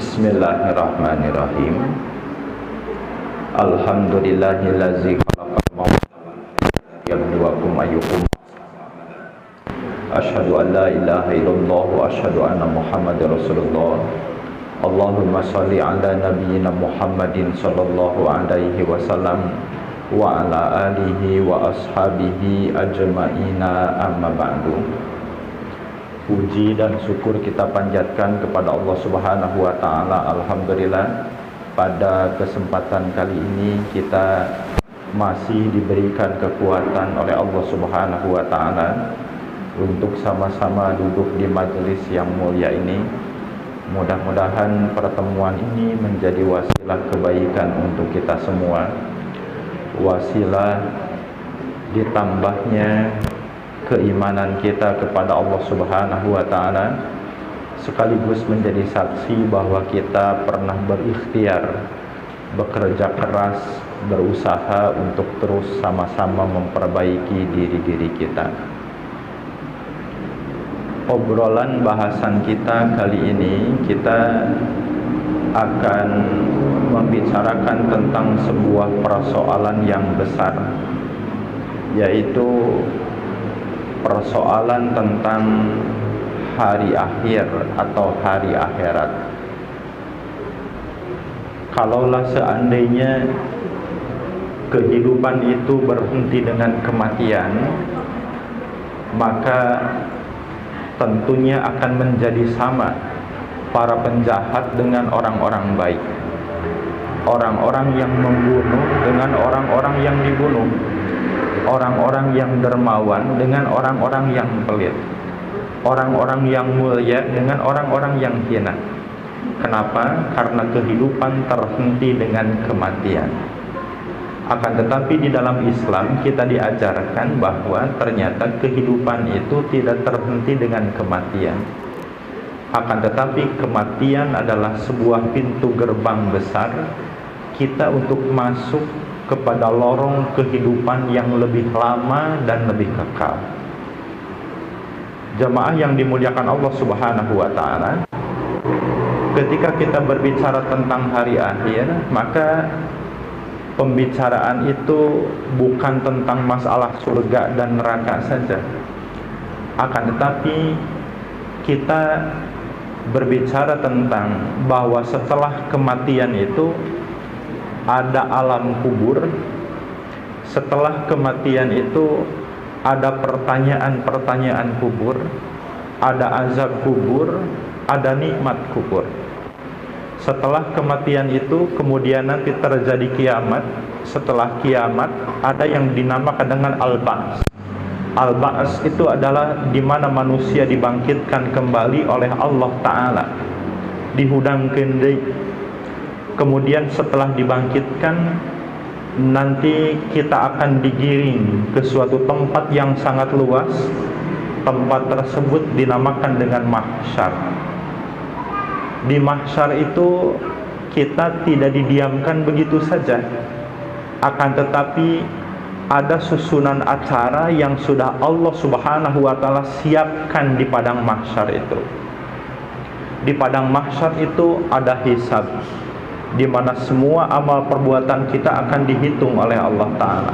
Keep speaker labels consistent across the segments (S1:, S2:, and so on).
S1: Bismillahirrahmanirrahim. Alhamdulillahillazi khalaqal mauta wal hayata liyabluwakum ayyukum. Asyhadu an la ilaha illallah wa asyhadu anna Muhammadar Rasulullah. Allahumma shalli ala nabiyyina Muhammadin sallallahu alaihi wasallam wa ala alihi wa ashabihi ajma'ina, amma ba'du. Puji dan syukur kita panjatkan kepada Allah Subhanahu wa taala. Alhamdulillah, pada kesempatan kali ini kita masih diberikan kekuatan oleh Allah Subhanahu wa taala untuk sama-sama duduk di majelis yang mulia ini. Mudah-mudahan pertemuan ini menjadi wasilah kebaikan untuk kita semua, wasilah ditambahnya keimanan kita kepada Allah Subhanahu wa taala, sekaligus menjadi saksi bahwa kita pernah berikhtiar, bekerja keras, berusaha untuk terus sama-sama memperbaiki diri-diri kita. Obrolan bahasan kita kali ini, kita akan membicarakan tentang sebuah persoalan yang besar, yaitu persoalan tentang hari akhir atau hari akhirat. Kalaulah seandainya kehidupan itu berhenti dengan kematian, maka tentunya akan menjadi sama para penjahat dengan orang-orang baik, orang-orang yang membunuh dengan orang-orang yang dibunuh, orang-orang yang dermawan dengan orang-orang yang pelit, orang-orang yang mulia dengan orang-orang yang hina. Kenapa? Karena kehidupan terhenti dengan kematian. Akan tetapi di dalam Islam kita diajarkan bahwa ternyata kehidupan itu tidak terhenti dengan kematian. Akan tetapi kematian adalah sebuah pintu gerbang besar kita untuk masuk kepada lorong kehidupan yang lebih lama dan lebih kekal. Jamaah yang dimuliakan Allah Subhanahu wa taala, ketika kita berbicara tentang hari akhir, maka pembicaraan itu bukan tentang masalah surga dan neraka saja. Akan tetapi kita berbicara tentang bahwa setelah kematian itu ada alam kubur. Setelah kematian itu ada pertanyaan-pertanyaan kubur, ada azab kubur, ada nikmat kubur. Setelah kematian itu kemudian nanti terjadi kiamat. Setelah kiamat ada yang dinamakan dengan al-ba'ts. Al-ba'ts itu adalah di mana manusia dibangkitkan kembali oleh Allah Ta'ala, dihudangkeun deui. Kemudian setelah dibangkitkan, nanti kita akan digiring ke suatu tempat yang sangat luas. Tempat tersebut dinamakan dengan mahsyar. Di mahsyar itu kita tidak didiamkan begitu saja. Akan tetapi ada susunan acara yang sudah Allah Subhanahu wa taala siapkan di padang mahsyar itu. Di padang mahsyar itu ada hisab, di mana semua amal perbuatan kita akan dihitung oleh Allah Ta'ala.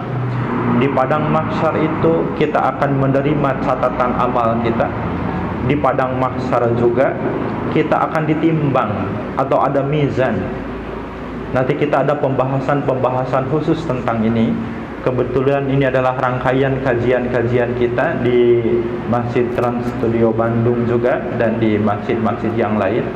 S1: Di padang mahsyar itu kita akan menerima catatan amal kita. Di padang mahsyar juga kita akan ditimbang atau ada mizan. Nanti kita ada pembahasan khusus tentang ini. Kebetulan ini adalah rangkaian kajian-kajian kita di Masjid Trans Studio Bandung juga dan di masjid-masjid yang lain.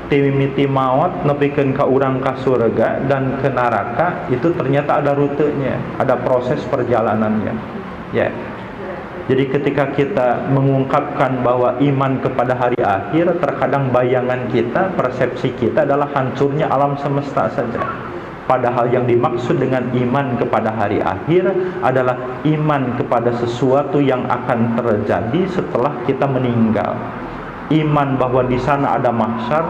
S1: Timimiti maut nepikeun ka urang ka surga dan ke neraka itu ternyata ada rutenya, ada proses perjalanannya. Ya. Jadi ketika kita mengungkapkan bahwa iman kepada hari akhir, terkadang bayangan kita, persepsi kita adalah hancurnya alam semesta saja. Padahal yang dimaksud dengan iman kepada hari akhir adalah iman kepada sesuatu yang akan terjadi setelah kita meninggal. Iman bahwa di sana ada mahsyar,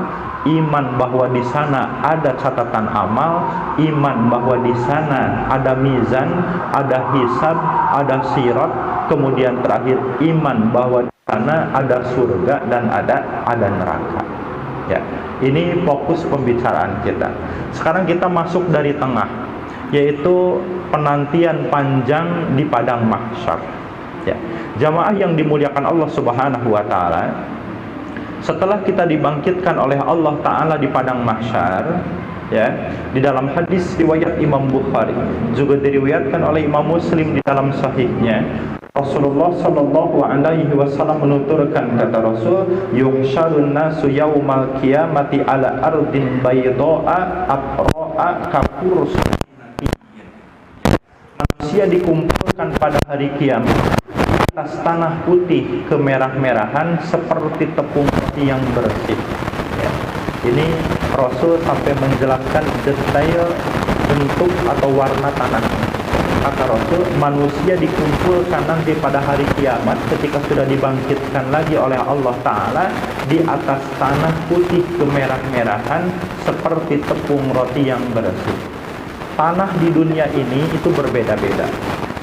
S1: iman bahwa di sana ada catatan amal, iman bahwa di sana ada mizan, ada hisab, ada sirat, kemudian terakhir iman bahwa di sana ada surga dan ada neraka. Ya, ini fokus pembicaraan kita. Sekarang kita masuk dari tengah, yaitu penantian panjang di padang mahsyar. Ya, jamaah yang dimuliakan Allah Subhanahu wa taala, setelah kita dibangkitkan oleh Allah taala di padang mahsyar, ya, di dalam hadis riwayat Imam Bukhari, juga diriwayatkan oleh Imam Muslim di dalam sahihnya, Rasulullah sallallahu alaihi wasallam menuturkan, kata Rasul, yuhsyarun nasu yaumal qiyamati ala ardin bayda'a afra'a kafurus. Manusia dikumpulkan pada hari kiamat atas tanah putih kemerah-merahan seperti tepung roti yang bersih. Ya. Ini Rasul sampai menjelaskan detail bentuk atau warna tanah. Kata Rasul, manusia dikumpulkan nanti pada hari kiamat ketika sudah dibangkitkan lagi oleh Allah Ta'ala di atas tanah putih kemerah-merahan seperti tepung roti yang bersih. Tanah di dunia ini itu berbeda-beda.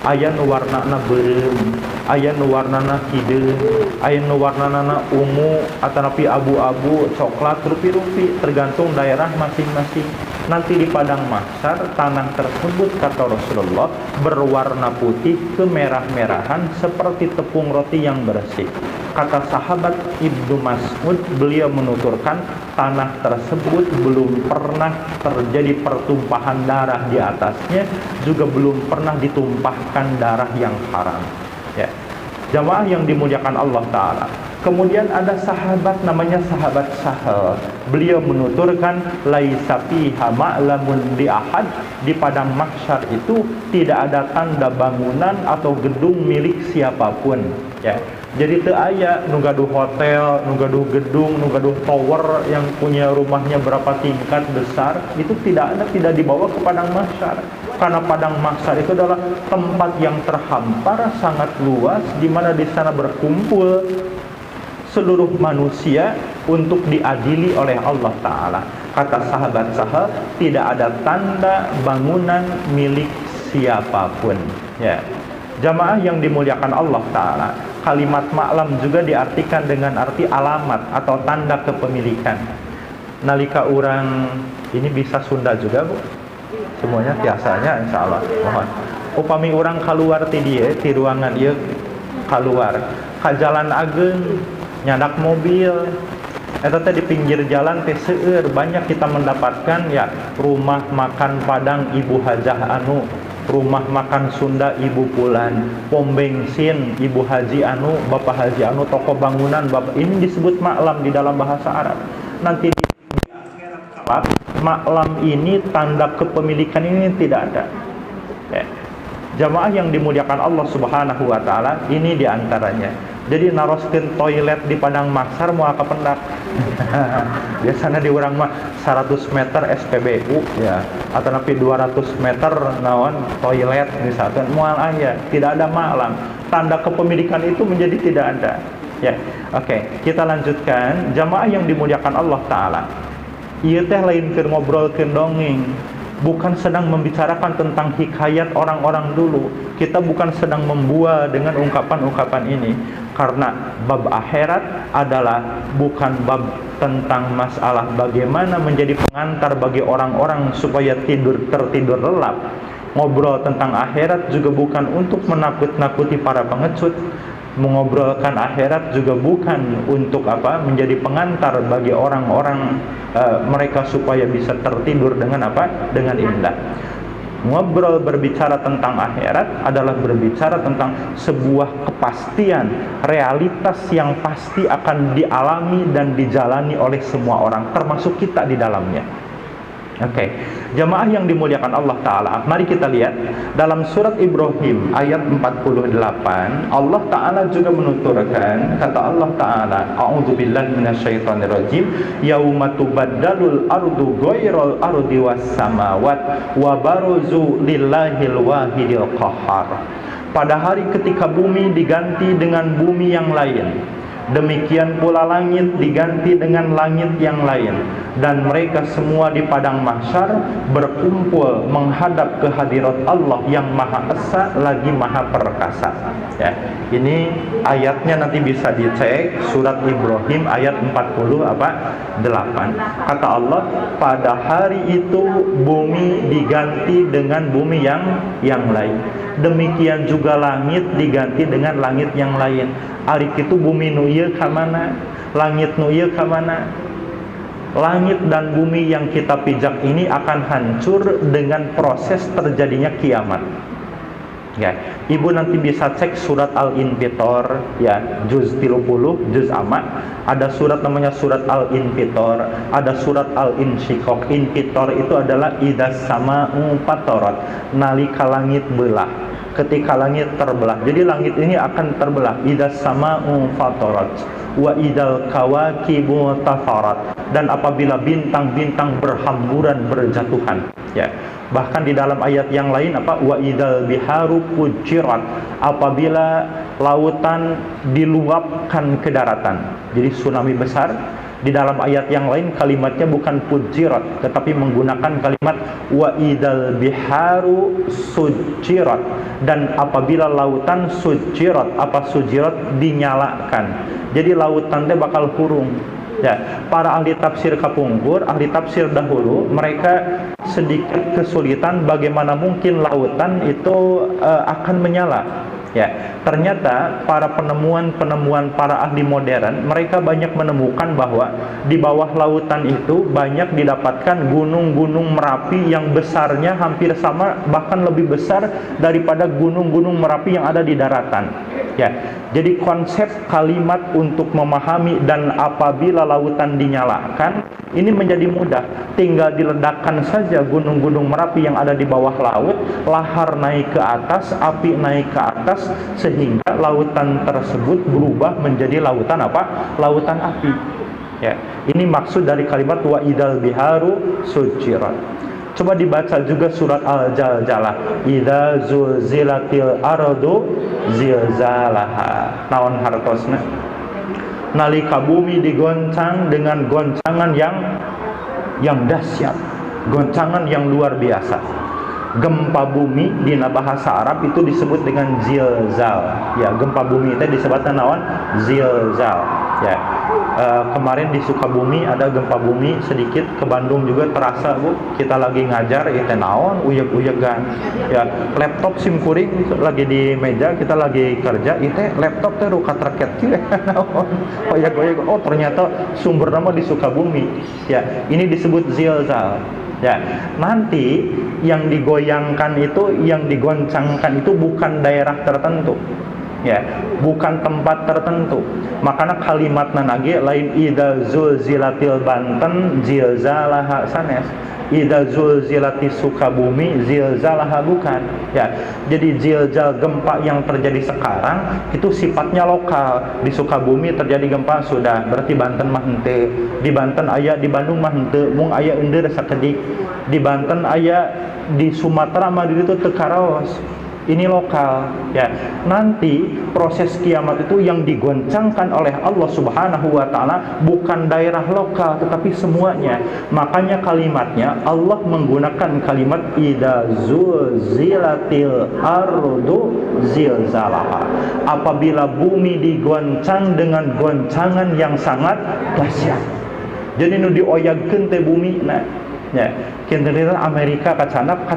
S1: Aya nu warnana beureum, aya nu warnana hideung, aya nu warnana ungu atanapi abu-abu, coklat, rupi-rupi, tergantung daerah masing-masing. Nanti di padang mahsyar tanah tersebut, kata Rasulullah, berwarna putih kemerah-merahan seperti tepung roti yang bersih. Kata sahabat Ibnu Mas'ud, beliau menuturkan tanah tersebut belum pernah terjadi pertumpahan darah di atasnya, juga belum pernah ditumpahkan darah yang haram. Ya, jamaah yang dimuliakan Allah Ta'ala. Kemudian ada sahabat namanya sahabat Sahal. Beliau menuturkan, laisa fiha ma'lamun li ahad, di padang mahsyar itu tidak ada tanda bangunan atau gedung milik siapapun. Ya. Jadi teu aya nu gaduh hotel, nu gaduh gedung, nu gaduh tower yang punya rumahnya berapa tingkat besar, itu tidak ada, tidak dibawa ke padang mahsyar. Karena padang mahsyar itu adalah tempat yang terhampar sangat luas, di mana di sana berkumpul seluruh manusia untuk diadili oleh Allah Ta'ala. Kata sahabat Sahal, tidak ada tanda bangunan milik siapapun. Ya, jamaah yang dimuliakan Allah Ta'ala, kalimat ma'lam juga diartikan dengan arti alamat atau tanda kepemilikan. Nalika orang, ini bisa Sunda juga Bu? Semuanya biasanya insya Allah. Mohon. Upami orang keluar ti dieu, ti ruangan ieu keluar, ka jalan ageung, nyadak mobil, eta teh di pinggir jalan teh seueur banyak kita mendapatkan ya rumah makan Padang Ibu Hajah anu, rumah makan Sunda Ibu Pulan, pom bensin Ibu Haji anu, Bapak Haji anu, toko bangunan Bapak. Ini disebut maklam di dalam bahasa Arab. Nanti di akhirat kelak maklam ini, tanda kepemilikan ini tidak ada. Ya. Jamaah yang dimuliakan Allah Subhanahu wa taala, ini diantaranya. Jadi naroskeun toilet di padang mahsyar moal kapendak. Biasanya di urang mah 100 meter SPBU ya, atau napi 200 meter naon toilet misalkan moal aya, tidak ada maklam. Tanda kepemilikan itu menjadi tidak ada. Ya. Oke, kita lanjutkan. Jamaah yang dimuliakan Allah Ta'ala, ieu teh lain keur ngobrolkeun dongeng, bukan sedang membicarakan tentang hikayat orang-orang dulu. Kita bukan sedang membual dengan ungkapan-ungkapan ini, karena bab akhirat adalah bukan bab tentang masalah bagaimana menjadi pengantar bagi orang-orang supaya tertidur lelap. Ngobrol tentang akhirat juga bukan untuk menakut-nakuti para pengecut. Mengobrolkan akhirat juga bukan untuk apa? Menjadi pengantar bagi orang-orang mereka supaya bisa tertidur dengan apa? Dengan indah. Ngobrol berbicara tentang akhirat adalah berbicara tentang sebuah kepastian, realitas yang pasti akan dialami dan dijalani oleh semua orang, termasuk kita di dalamnya. Oke, jamaah yang dimuliakan Allah Ta'ala, mari kita lihat dalam surat Ibrahim ayat 48. Allah Ta'ala juga menuturkan, kata Allah Ta'ala, a'udzubillahi minasyaitonirrajim, yauma tubaddalul ardu ghairal ardi was samawat wa baruzu lillahil wahidil qahhar. Pada hari ketika bumi diganti dengan bumi yang lain, Demikian pula langit diganti dengan langit yang lain, dan mereka semua di padang mahsyar berkumpul menghadap ke hadirat Allah yang Maha Esa lagi Maha Perkasa. Ya, ini ayatnya nanti bisa dicek surat Ibrahim ayat 48. Kata Allah, pada hari itu bumi diganti dengan bumi yang lain. Demikian juga langit diganti dengan langit yang lain. Ari itu bumi nu ieu ka mana? Langit nu ieu ka mana? Langit dan bumi yang kita pijak ini akan hancur dengan proses terjadinya kiamat. Ya, ibu nanti bisa cek surat Al-Infitor, ya, juz 30, juz amma. Ada surat namanya surat Al-Infitor, ada surat Al-Insyiqaq. Infitor itu adalah idas sama'u fatarat, nalika langit belah, ketika langit terbelah. Jadi langit ini akan terbelah. Idas sama'u fatarat wa idal kawakibu tafarat, dan apabila bintang-bintang berhamburan berjatuhan. Ya, bahkan di dalam ayat yang lain apa, wa idal biharu fujirat, apabila lautan diluapkan ke daratan, jadi tsunami besar. Di dalam ayat yang lain kalimatnya bukan fujirat, tetapi menggunakan kalimat wa idal biharu sujirat, dan apabila lautan sujirat, apa sujirat, dinyalakan. Jadi lautan teh bakal kurung. Ya, para ahli tafsir kapungkur, ahli tafsir dahulu, mereka sedikit kesulitan bagaimana mungkin lautan itu akan menyala. Ya, ternyata para penemuan para ahli modern, mereka banyak menemukan bahwa di bawah lautan itu banyak didapatkan gunung-gunung Merapi yang besarnya hampir sama, bahkan lebih besar daripada gunung-gunung Merapi yang ada di daratan. Ya, jadi konsep kalimat untuk memahami dan apabila lautan dinyalakan ini menjadi mudah. Tinggal diledakkan saja gunung-gunung Merapi yang ada di bawah laut, lahar naik ke atas, api naik ke atas, sehingga lautan tersebut berubah menjadi lautan apa? Lautan api. Ya, ini maksud dari kalimat wa idal biharu sujirat. Coba dibaca juga surat Al-Zalzalah. Idza zulzilatil ardu zilzalaha. Naon hartosna? Nalika bumi digoncang dengan goncangan yang dahsyat, goncangan yang luar biasa. Gempa bumi di bahasa Arab itu disebut dengan zilzal. Ya, gempa bumi itu disebutnya naon? Zilzal. Ya. Kemarin di Sukabumi ada gempa bumi sedikit, ke Bandung juga terasa, Bu. Kita lagi ngajar itu naon uyeg-uyegan. Ya, laptop sim kuring lagi di meja, kita lagi kerja, itu laptop teh rukat raket kieu naon. Uyeg-uyeg. Oh, ternyata sumber nama di Sukabumi. Ya, ini disebut zilzal. Ya, nanti yang digoyangkan itu, yang digoncangkan itu bukan daerah tertentu. Ya, bukan tempat tertentu. Makanya kalimatna nage lain idza zulzilatil Banten zilzalaha sanes, idza zulzilati Sukabumi zilzalaha bukan. Ya, jadi zilzal gempa yang terjadi sekarang itu sifatnya lokal. Di Sukabumi terjadi gempa sudah, berarti Banten mah henteu. Di Banten aya, di Bandung mah henteu, mung aya ender sakedik. Di Banten aya, di Sumatera mah ditu teu karaos. Ini lokal. Ya, nanti proses kiamat itu yang digoncangkan oleh Allah Subhanahu wa taala bukan daerah lokal tetapi semuanya. Makanya kalimatnya Allah menggunakan kalimat idza zulzilatil ardu zilzalaha. Apabila bumi digoncang dengan goncangan yang sangat dahsyat. Jadi nu dioyagkeun teh bumi na. Ya, kinterita Amerika kacandak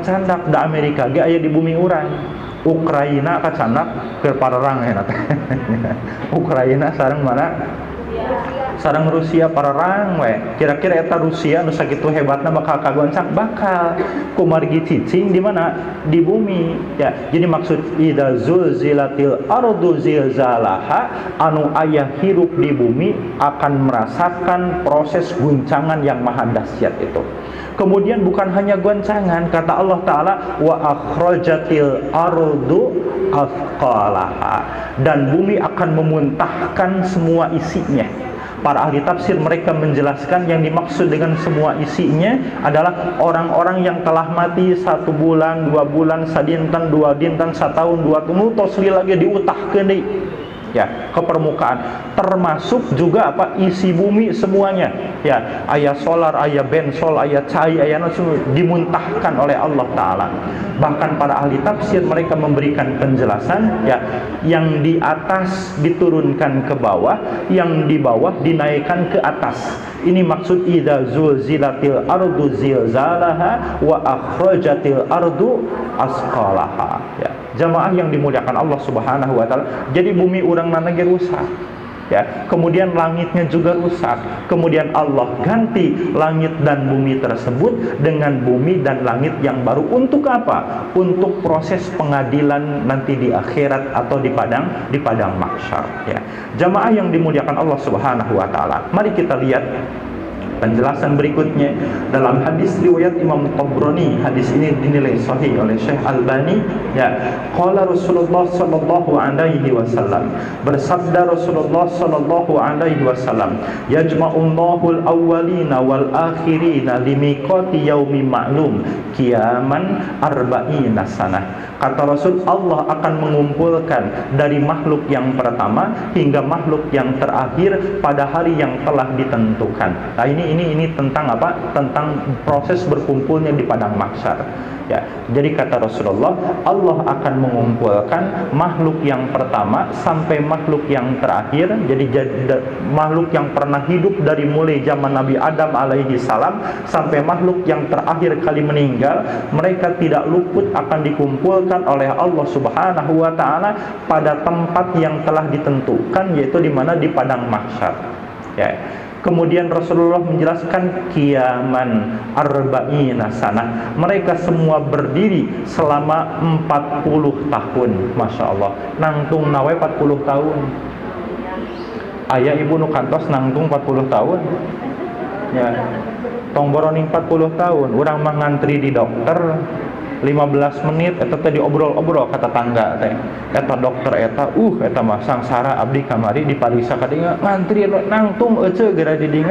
S1: da Amerika ge aya di bumi urang. Ukraina kacandak keur parerang eta. Ukraina sareng mana? Sareng Rusia parerang we. Kira-kira eta Rusia nu sakitu hebatna bakal kagoncang? Bakal. Kumargi cicing di mana? Di bumi. Ya, jadi maksud idza zulzilatil ardu zilzalaha, anu aya hirup di bumi akan merasakan proses guncangan yang maha dahsyat itu. Kemudian bukan hanya goncangan, kata Allah Ta'ala wa akhrajatil ardu athqalaha, dan bumi akan memuntahkan semua isinya. Para ahli tafsir mereka menjelaskan yang dimaksud dengan semua isinya adalah orang-orang yang telah mati 1 bulan, 2 bulan, sadinten, 2 dinten, 1 tahun, 2 tahun, tos lagi diutahkeun deui. Ya, ke permukaan, termasuk juga apa, isi bumi semuanya ya, aya solar, aya bensol, aya cai, aya semua dimuntahkan oleh Allah Ta'ala. Bahkan para ahli tafsir mereka memberikan penjelasan ya, yang di atas diturunkan ke bawah, yang di bawah dinaikkan ke atas. Ini maksud idza zulzilatil ardu zilzalaha wa akhrajatil ardu asqalaha ya. Jamaah yang dimuliakan Allah Subhanahu wa taala, jadi bumi urang nanage rusak ya, kemudian langitnya juga rusak, kemudian Allah ganti langit dan bumi tersebut dengan bumi dan langit yang baru. Untuk apa? Untuk proses pengadilan nanti di akhirat atau di padang mahsyar ya. Jamaah yang dimuliakan Allah Subhanahu wa taala, mari kita lihat penjelasan berikutnya dalam hadis riwayat Imam Tabrani. Hadis ini dinilai sahih oleh Syekh Albani ya. Qala Rasulullah sallallahu alaihi wasallam, bersabda Rasulullah sallallahu alaihi wasallam, yajma'ullahu al-awwalina wal akhirina limiqati yaumin ma'lum qiyaman arba'ina sanah. Kata Rasul, Allah akan mengumpulkan dari makhluk yang pertama hingga makhluk yang terakhir pada hari yang telah ditentukan. Nah, ini tentang apa? Tentang proses berkumpulnya di padang mahsyar. Ya, jadi kata Rasulullah, Allah akan mengumpulkan makhluk yang pertama sampai makhluk yang terakhir. Jadi makhluk yang pernah hidup dari mulai zaman Nabi Adam alaihi salam sampai makhluk yang terakhir kali meninggal, mereka tidak luput akan dikumpulkan oleh Allah Subhanahu wa taala pada tempat yang telah ditentukan, yaitu di mana? Di padang mahsyar. Ya. Kemudian Rasulullah menjelaskan qiyaman arba'ina sanah. Mereka semua berdiri selama 40 tahun. Masya Allah, nangtung nawe 40 tahun. Ayah ibu nu kantos nangtung 40 tahun ya, tongboroni 40 tahun. Urang mah ngantri di dokter 15 menit eta teh diobrol-obrol kata tangga teh. Eta dokter eta eta mah sangsara abdi kamari dipariksa ka dieu ngantri nangtung euceuk geura di dieu.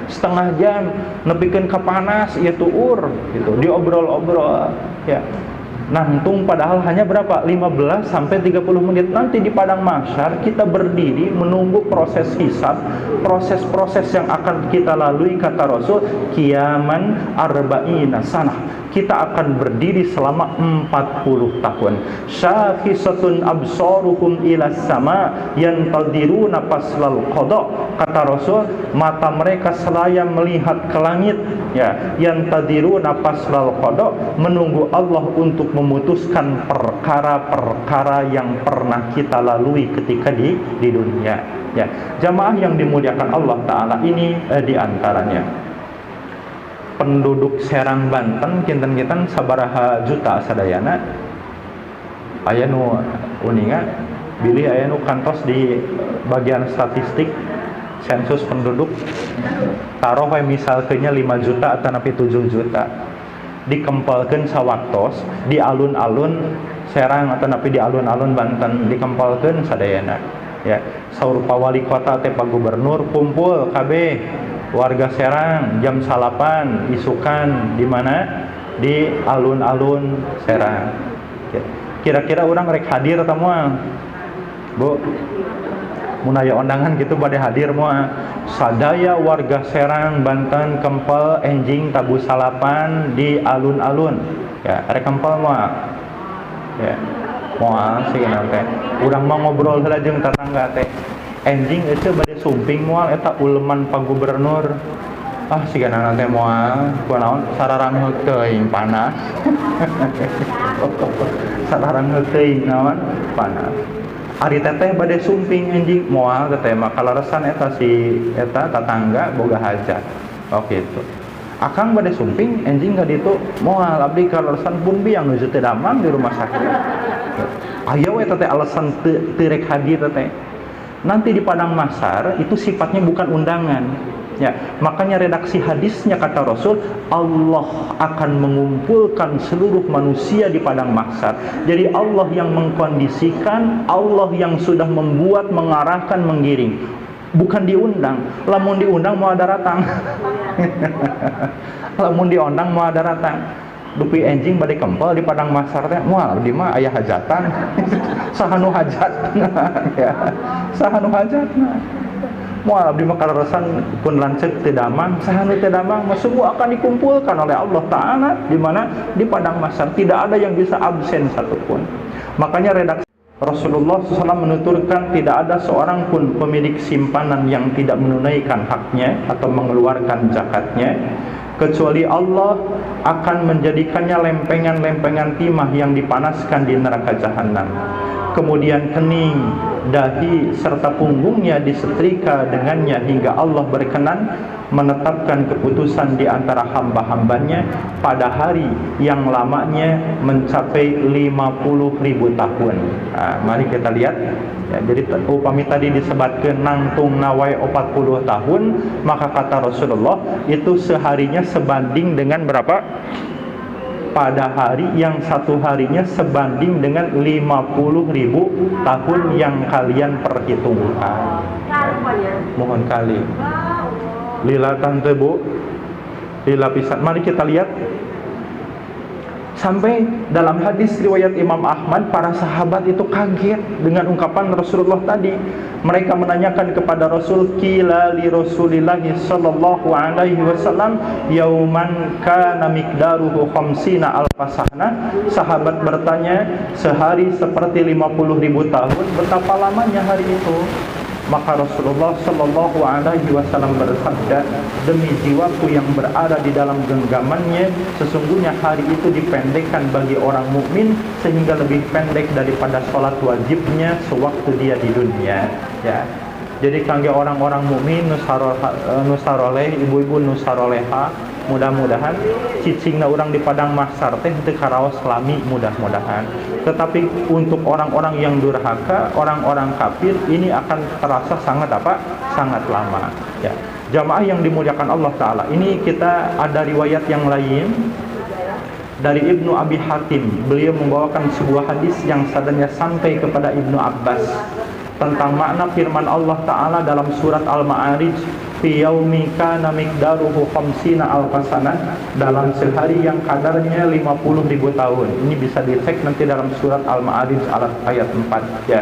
S1: Setengah jam nepikeun ka panas ieu tuur gitu, diobrol-obrol ya. Nangtung padahal hanya berapa? 15 sampai 30 menit. Nanti di padang mahsyar kita berdiri menunggu proses hisab, proses-proses yang akan kita lalui. Kata Rasul, qiyaman arba'ina sanah. Kita akan berdiri selama 40 tahun. Syakhisatun absaruhum ila sama yantadiruna faslal qada. Kata Rasul, mata mereka selaya melihat ke langit ya, yantadiruna faslal qada, menunggu Allah untuk memutuskan perkara-perkara yang pernah kita lalui ketika di dunia ya. Jamaah yang dimuliakan Allah Ta'ala, ini diantaranya penduduk Serang Banten kinten-kinten sabaraha juta sadayana. Aya nu uninga bilih aya nu kantos di bagian statistik sensus penduduk, taruh we misalkeunnya 5 juta atau napi 7 juta, dikempelkeun sawaktos di alun-alun Serang atau napi di alun-alun Banten, dikempelkeun sadayana ya. Saur pawali kota teh Pak Gubernur kumpul KB warga Serang jam 8 isukan di mana? Di alun-alun Serang. Kira-kira orang rek hadir atau moal? Bu, mun aya undangan gitu bade hadir moal. Sadaya warga Serang Banten kempel enjing tabu salapan di alun-alun ya, rek kempel moal ya, moal sieuna teh urang mah ngobrol heula jeung tetangga teh, enjing itu bade sumping moal eta uleman Pak Gubernur. Ah sigana teh moal kunaon sararang teuing panas. Sararang teuing naon panas. Ari teteh bade sumping enjing moal teteh mah kalaresan eta si eta tetangga boga hajat. Oh gitu. Akang bade sumping enjing ka ditu moal abdi kalaresan pun biang nuju teu damang di rumah sakit. Aya we teteh alasan teu rek hadir teteh. Nanti di padang mahsyar itu sifatnya bukan undangan ya. Makanya redaksi hadisnya kata Rasul, Allah akan mengumpulkan seluruh manusia di padang mahsyar. Jadi Allah yang mengkondisikan, Allah yang sudah membuat, mengarahkan, menggiring, bukan diundang. Lamun diundang mau ada datang. Lamun diundang mau ada datang. dupi enjing bade kempel di padang mahsyar teh moal di mah aya hajatan. Sahanu hajatna ya. Sahanu hajatna. Moal abdi mah kararesan pun lanceuk teu damang, sahanu teu damang mah semua akan dikumpulkan oleh Allah Ta'ala di mana di padang mahsyar. Tidak ada yang bisa absen satupun. Makanya redaksi Rasulullah SAW menuturkan tidak ada seorang pun pemilik simpanan yang tidak menunaikan haknya atau mengeluarkan zakatnya, kecuali Allah akan menjadikannya lempengan-lempengan timah yang dipanaskan di neraka jahanam. Kemudian kening, dahi, serta punggungnya disetrika dengannya hingga Allah berkenan menetapkan keputusan di antara hamba-hambanya pada hari yang lamanya mencapai 50.000 tahun. Nah, mari kita lihat ya, jadi upami tadi disebutkan nangtung nawai 40 tahun, maka kata Rasulullah itu seharinya sebanding dengan berapa? Pada hari yang satu harinya sebanding dengan 50.000 tahun yang kalian perhitungkan. Mohon kali. Lila tante bu, lila pisan. Mari kita lihat. Sampai dalam hadis riwayat Imam Ahmad, para sahabat itu kaget dengan ungkapan Rasulullah tadi. Mereka menanyakan kepada Rasul, qila li Rasulillahi sallallahu alaihi wasallam yauman kana miqdaruhu khamsina alfasana. Sahabat bertanya, sehari seperti 50.000 tahun, betapa lamanya hari itu? Maka Rasulullah sallallahu alaihi wasallam bersabda, demi jiwaku yang berada di dalam genggamannya, sesungguhnya hari itu dipendekkan bagi orang mukmin sehingga lebih pendek daripada sholat wajibnya sewaktu dia di dunia. Ya. Jadi kangge orang-orang mukmin nusaroleh, ibu-ibu nusaroleha, mudah-mudahan cicingna orang di padang mahsyar teh teu karaos lami, mudah-mudahan. Tetapi untuk orang-orang yang durhaka, orang-orang kafir, ini akan terasa sangat apa? Sangat lama. Ya. Jamaah yang dimuliakan Allah Ta'ala, ini kita ada riwayat yang lain dari Ibnu Abi Hatim. Beliau membawakan sebuah hadis yang sadanya sampai kepada Ibnu Abbas tentang makna firman Allah Ta'ala dalam surat Al-Ma'arij, fi yaumi kana miqdaruhu khamsina alfasanah, dalam sehari yang kadarnya 50.000 tahun. Ini bisa dicek nanti dalam surat Al-Ma'arij ayat 4 ya.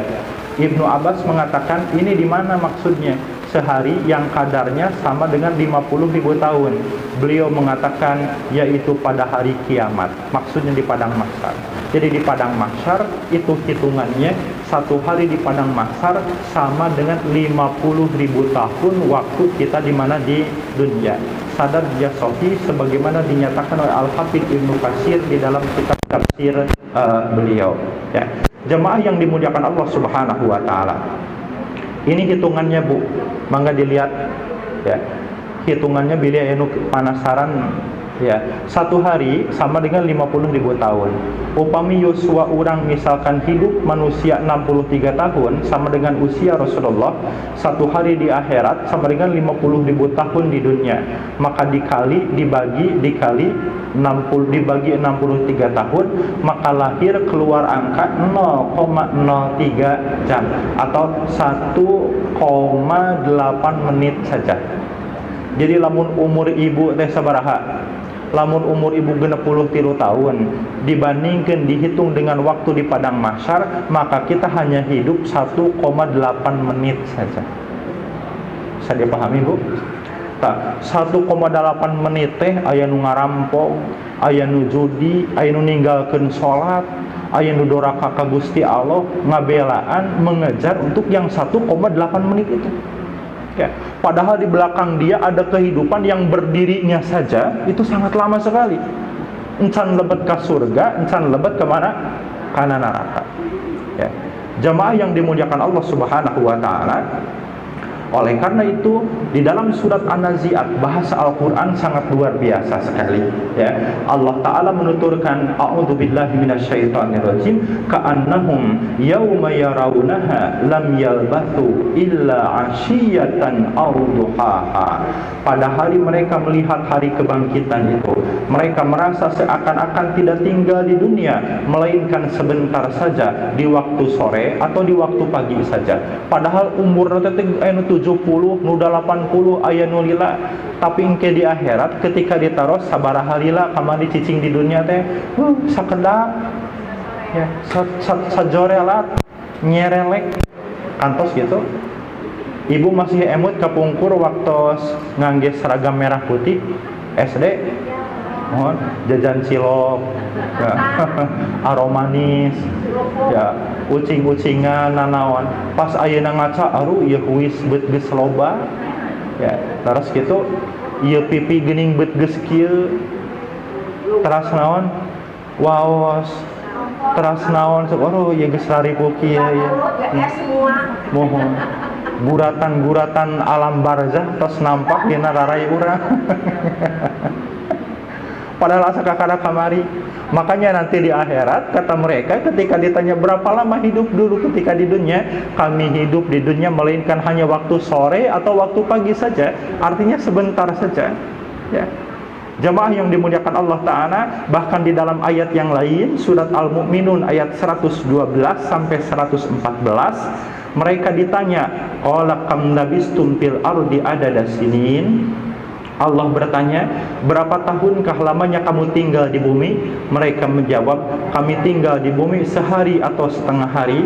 S1: Ibnu Abbas mengatakan ini di mana maksudnya? Sehari yang kadarnya sama dengan 50.000 tahun. Beliau mengatakan yaitu pada hari kiamat. Maksudnya di padang mahsyar. Jadi di padang mahsyar itu hitungannya satu hari di padang mahsyar sama dengan 50.000 tahun waktu kita di mana di dunia. Sadar dia sahih sebagaimana dinyatakan oleh Al-Hafidz Ibnu Katsir di dalam kitab tafsir beliau. Ya. Jemaah yang dimuliakan Allah Subhanahu wa taala. Ini hitungannya Bu, mangga dilihat ya. Hitungannya bila anu penasaran ya. Satu hari sama dengan 50.000 tahun. Upami yuswa orang misalkan hidup manusia 63 tahun sama dengan usia Rasulullah, satu hari di akhirat sama dengan 50.000 tahun di dunia. Maka dibagi 63 tahun, maka lahir keluar angka 0,03 jam atau 1,8 menit saja. Jadi lamun umur ibu teh sabaraha? Lamun umur ibu 63 tahun dibandingkan dihitung dengan waktu di padang mahsyar, maka kita hanya hidup 1,8 menit saja. Bisa dipahami Bu? 1,8 menit teh aya nu ngarampok, aya nu judi, aya nu ninggalkeun salat, aya nu doraka ka Gusti Allah, ngabelaan mengejar untuk yang 1,8 menit itu. Ya, padahal di belakang dia ada kehidupan yang berdirinya saja itu sangat lama sekali. Encan lebet ke surga, encan lebet kemana? Kana neraka. Ya. Jamaah yang dimuliakan Allah Subhanahu wa taala, oleh karena itu di dalam surat An-Nazi'at bahasa Al-Qur'an sangat luar biasa sekali ya. Allah Ta'ala menuturkan a'udzubillahi minasyaitonirrajim ka'annahum yauma yarawunaha lam yalbathu illa 'ashiyatan aw duhaha. Pada hari mereka melihat hari kebangkitan itu, mereka merasa seakan-akan tidak tinggal di dunia melainkan sebentar saja di waktu sore atau di waktu pagi saja. Padahal umur teh 70 70 nu 80 aya nu lila, tapi engke di akhirat ketika ditaros sabaraha lila kamari cicing di dunia teh sakedap ya sajorelat nyerelek kantos gitu. Ibu masih emut kapungkur waktu ngangge seragam merah putih SD, mohon jajan cilok ya, aromanis ya, ucing-ucingan nanaon pas ayeuna ngaca aru ieu huis beut geus loba ya, terus kitu ieu pipi geuning beut geus kieu teras naon waos teras naon sok aduh ieu geus raripu kieu ya mohon guratan-guratan alam barzah tos nampak dina rarai urang padahal asa kakara kamari. Makanya nanti di akhirat kata mereka ketika ditanya berapa lama hidup dulu ketika di dunia, kami hidup di dunia melainkan hanya waktu sore atau waktu pagi saja, artinya sebentar saja ya. Jamaah yang dimuliakan Allah Ta'ala, bahkan di dalam ayat yang lain surat Al-Mu'minun ayat 112 sampai 114 mereka ditanya qala kam labistum fil ardi adada sinin. Allah bertanya, berapa tahunkah lamanya kamu tinggal di bumi? Mereka menjawab, kami tinggal di bumi sehari atau setengah hari.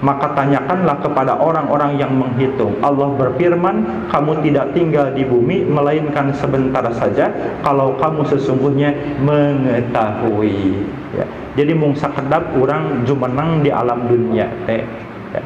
S1: Maka tanyakanlah kepada orang-orang yang menghitung. Allah berfirman, kamu tidak tinggal di bumi melainkan sebentar saja kalau kamu sesungguhnya mengetahui ya. Jadi mung sakedap urang jumeneng di alam dunia teh ya.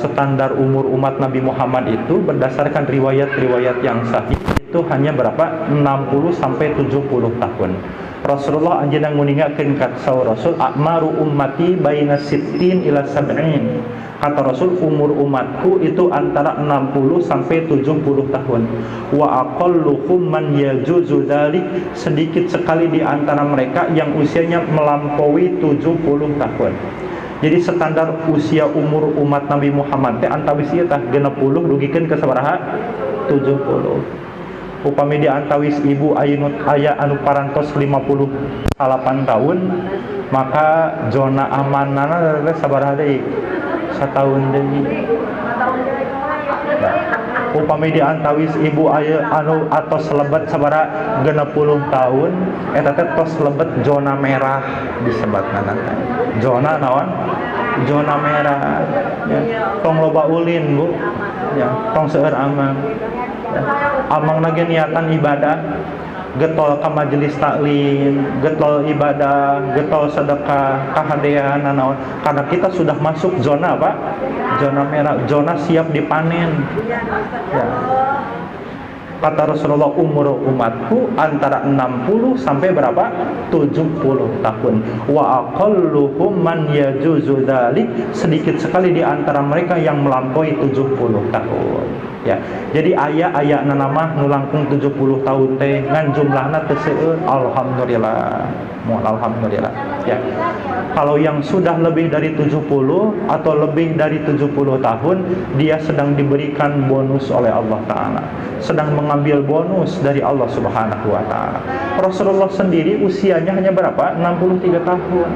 S1: Standar umur umat Nabi Muhammad itu berdasarkan riwayat-riwayat yang sahih itu hanya berapa? 60 sampai 70 tahun. Rasulullah anjeunna nguningakeun ka saur Rasul, "A'maru ummati baina sittin ila sab'in." Kata Rasul, umur umatku itu antara 60 sampai 70 tahun. Wa aqalluhum man yajuzu dzalik, sedikit sekali di antara mereka yang usianya melampaui 70 tahun. Jadi standar usia umur umat Nabi Muhammad teh antawis ieu tah 60 dugikeun ka sabaraha? 70. Upami di antawis ibu aya anu parantos 58 tahun, maka zona amanana sabaraha deui? Sataun deui. Upami di antawis ibu aya anu atos lebet sabaraha 60 tahun, eta teh tos lebet zona merah disebutna teh. Zona naon? Zona merah ya. Tong loba ulin Bu ya, tong seueur amang ya. Amang lagi niatan ibadah getol ka majelis taklim, getol ibadah, getol sedekah, kahadean naon, karena kita sudah masuk zona apa? Zona merah, zona siap dipanen ya. Kata Rasulullah, umur umatku antara 60 sampai berapa? 70 tahun. Wa aqalluhum man yajuzu dzalik, sedikit sekali di antara mereka yang melampaui 70 tahun. Ya. Jadi aya nama nu langkung 70 tahun teh ngan jumlahna teu seueur, alhamdulillah. Alhamdulillah. Ya. Kalau yang sudah lebih dari 70 atau lebih dari 70 tahun, dia sedang diberikan bonus oleh Allah Ta'ala, sedang mengambil bonus dari Allah Subhanahu wa Ta'ala. Rasulullah sendiri usianya hanya berapa? 63 tahun.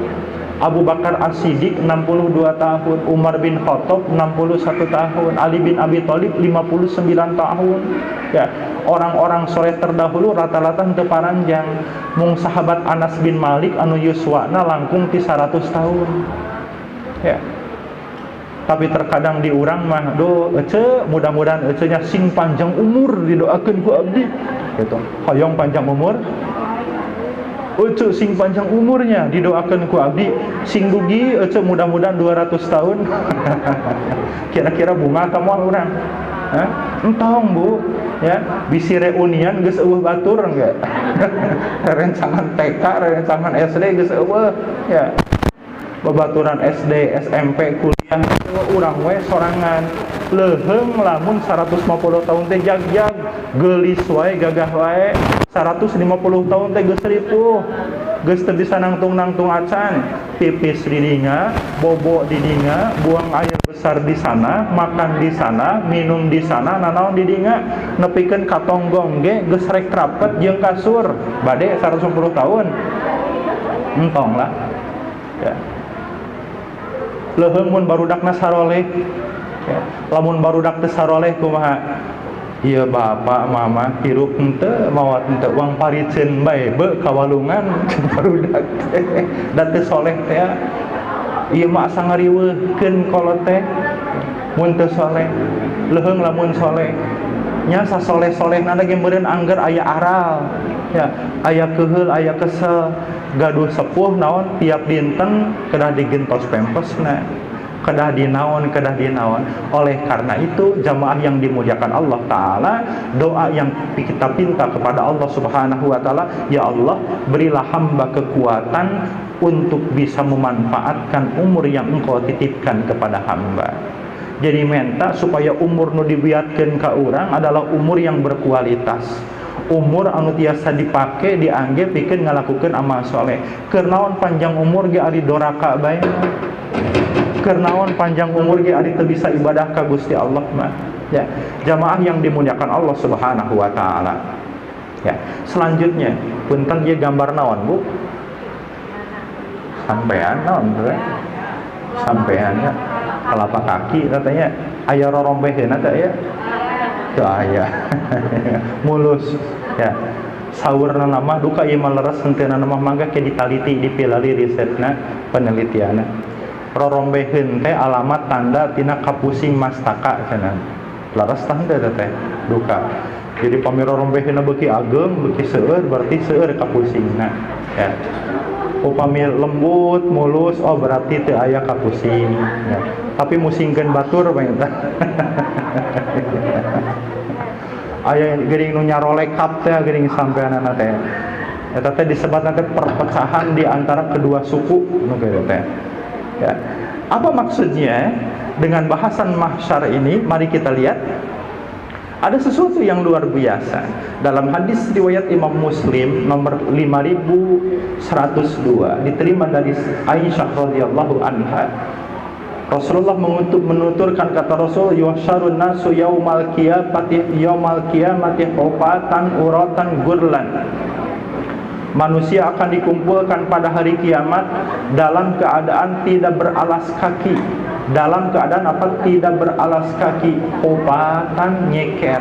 S1: Abu Bakar As-Siddiq 62 tahun, Umar bin Khattab 61 tahun, Ali bin Abi Thalib 59 tahun. Ya, orang-orang soleh terdahulu rata-rata henteu paranjang. Mung sahabat Anas bin Malik anu yuswana langkung ti 100 tahun. Ya. Tapi terkadang di urang mah do ece mudah-mudahan ece nya sing panjang umur didoakeun ku abdi. Gitu. Hoyong panjang umur. Ece sing panjang umurnya didoakan ku abdi, sing dugi ece mudah-mudahan 200 tahun. Kira-kira bunga kamu urang? Entong Bu, ya, bisi reunian geus eueuh batur engge. Rencangan TK, rencangan SD geus eueuh, ya. Babaturan SD, SMP, kuliah urang we sorangan. Leuheung lamun 150 tahun teh jag-jag, geulis wae gagah wae. 150 tahun teh geus ripuh, geus teu bisa nangtung-nangtung acan, pipis di dinga, bobo di dinga, buang air besar di sana, makan di sana, minum di sana, nanaon di dinga, nepikeun ka tonggong ge geus rek rapet jeung kasur, bade 110 tahun. Entong lah. Ya. Leuheung mun barudakna saroleh, Ya. Lamun barudak teu saroleh kumaha? Ieu bapak mama hirup henteu mawat henteu uang parikeun bae beu ka walungan barudak teh da teu soleh teh. Ieu mah asa ngariweuhkeun kolot teh mun teu soleh. Leuheung lamun soleh. Nya sasoleh-solehna ge meureun angger aya aral. Ya, aya keheul, aya kesel, gaduh sepuh naon tiap dinten kedah digentos pempesna. Kedah dinaon. Oleh karena itu jamaah yang dimuliakan Allah Ta'ala, doa yang kita pinta kepada Allah Subhanahu Wa Ta'ala, ya Allah berilah hamba kekuatan untuk bisa memanfaatkan umur yang engkau titipkan kepada hamba. Jadi minta supaya umur nu dibiatkeun ka urang adalah umur yang berkualitas, umur anu tiasa dipake diangge pikeun ngalakukeun amal soleh. Keur naon panjang umur ge ari doraka bae, keur naon panjang umur ge ari teu bisa ibadah ka Gusti Allah mah. Ya, jamaah yang dimuliakan Allah Subhanahu Wa Ta'ala. Ya, selanjutnya punten ieu gambar naon, Bu? Sampean naon teh? Sampean ya. Telapak kaki katanya aya rorombeheun eta ya. Teu aya. Mulus ya. Saurna nama duka ieu mah leres henteu mah mangga ke ditaliti dipilali risetna penelitianna. Rorombeheun teh alamat tanda tina kapusing mastaka cenah. Leres tah henteu teh duka. Jadi pamir rorombeheunna beuki ageng, beuki seueur berarti seueur kapusingna ya. Upami lembut mulus oh berarti teu aya kapusing ya. Tapi musingkeun batur bae tah. Aya geuning nu nyarolekap teh geuning sampeanana teh. Eta teh disebutna teh perpecahan di antara kedua suku nu kitu teh. Ya. Apa maksudnya dengan bahasan mahsyar ini? Mari kita lihat. Ada sesuatu yang luar biasa dalam hadis riwayat Imam Muslim nomor 5102 diterima dari Aisyah radhiyallahu anha. Rasulullah menuturkan, kata Rasul, yuhsyarun nasu yaumal qiyamati hufatan uratan gurlan. Manusia akan dikumpulkan pada hari kiamat dalam keadaan tidak beralas kaki. Dalam keadaan apa? Tidak beralas kaki. Hufatan nyeker,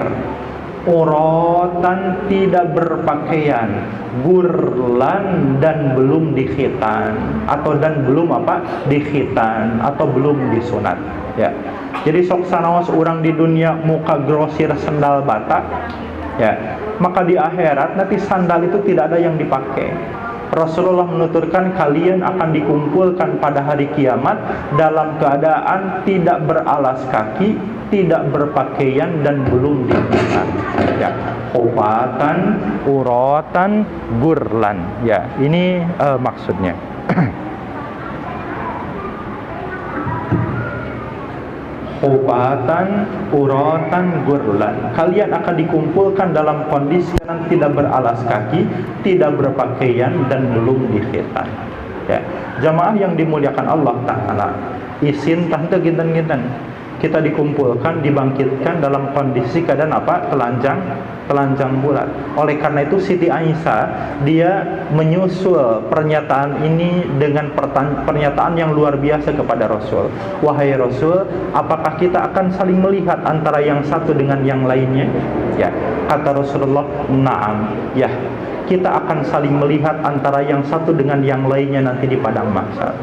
S1: uratan tidak berpakaian, gurlan dan belum dikhitan, atau dan belum apa? Dikhitan atau belum disunat. Ya. Jadi sok sanaos urang di dunia muka grosir sendal bata, ya, maka di akhirat nanti sandal itu tidak ada yang dipakai. Rasulullah menuturkan kalian akan dikumpulkan pada hari kiamat dalam keadaan tidak beralas kaki, tidak berpakaian dan belum dikhitan. Ya, hufatan, uratan, gurlan. Ya, ini maksudnya. Hufatan, uratan, gurlan. Kalian akan dikumpulkan dalam kondisi yang tidak beralas kaki, tidak berpakaian dan belum dikhitan. Ya, jamaah yang dimuliakan Allah Ta'ala, isin tah teu ginten-ginten. Kita dikumpulkan, dibangkitkan dalam kondisi keadaan apa? Telanjang bulat. Oleh karena itu Siti Aisyah dia menyusul pernyataan ini dengan pernyataan yang luar biasa kepada Rasul. Wahai Rasul, apakah kita akan saling melihat antara yang satu dengan yang lainnya? Ya, kata Rasulullah, na'am. Ya, kita akan saling melihat antara yang satu dengan yang lainnya nanti di padang mahsyar.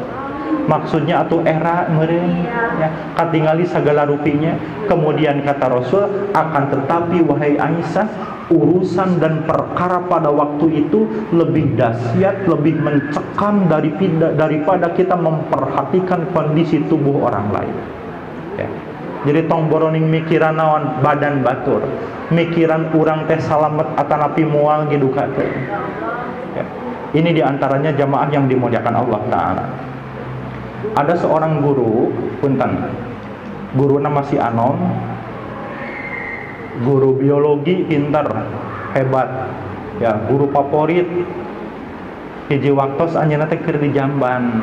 S1: Maksudnya atuh era meureun ya, katingali sagala rupinya. Kemudian kata Rasul, akan tetapi wahai Aisyah, urusan dan perkara pada waktu itu lebih dahsyat, lebih mencekam daripada kita memperhatikan kondisi tubuh orang lain. Ya. Jadi tong boroning mikiran naon badan batur, mikiran urang teh salamet atanapi moal ngidukakeun. Ya. Ini diantaranya jamaah yang dimuliakan Allah Ta'ala. Ada seorang guru, punten, guru nama si Anom, guru biologi pintar, hebat, ya, guru favorit. Hiji waktos anjeunna teh keur di Jamban,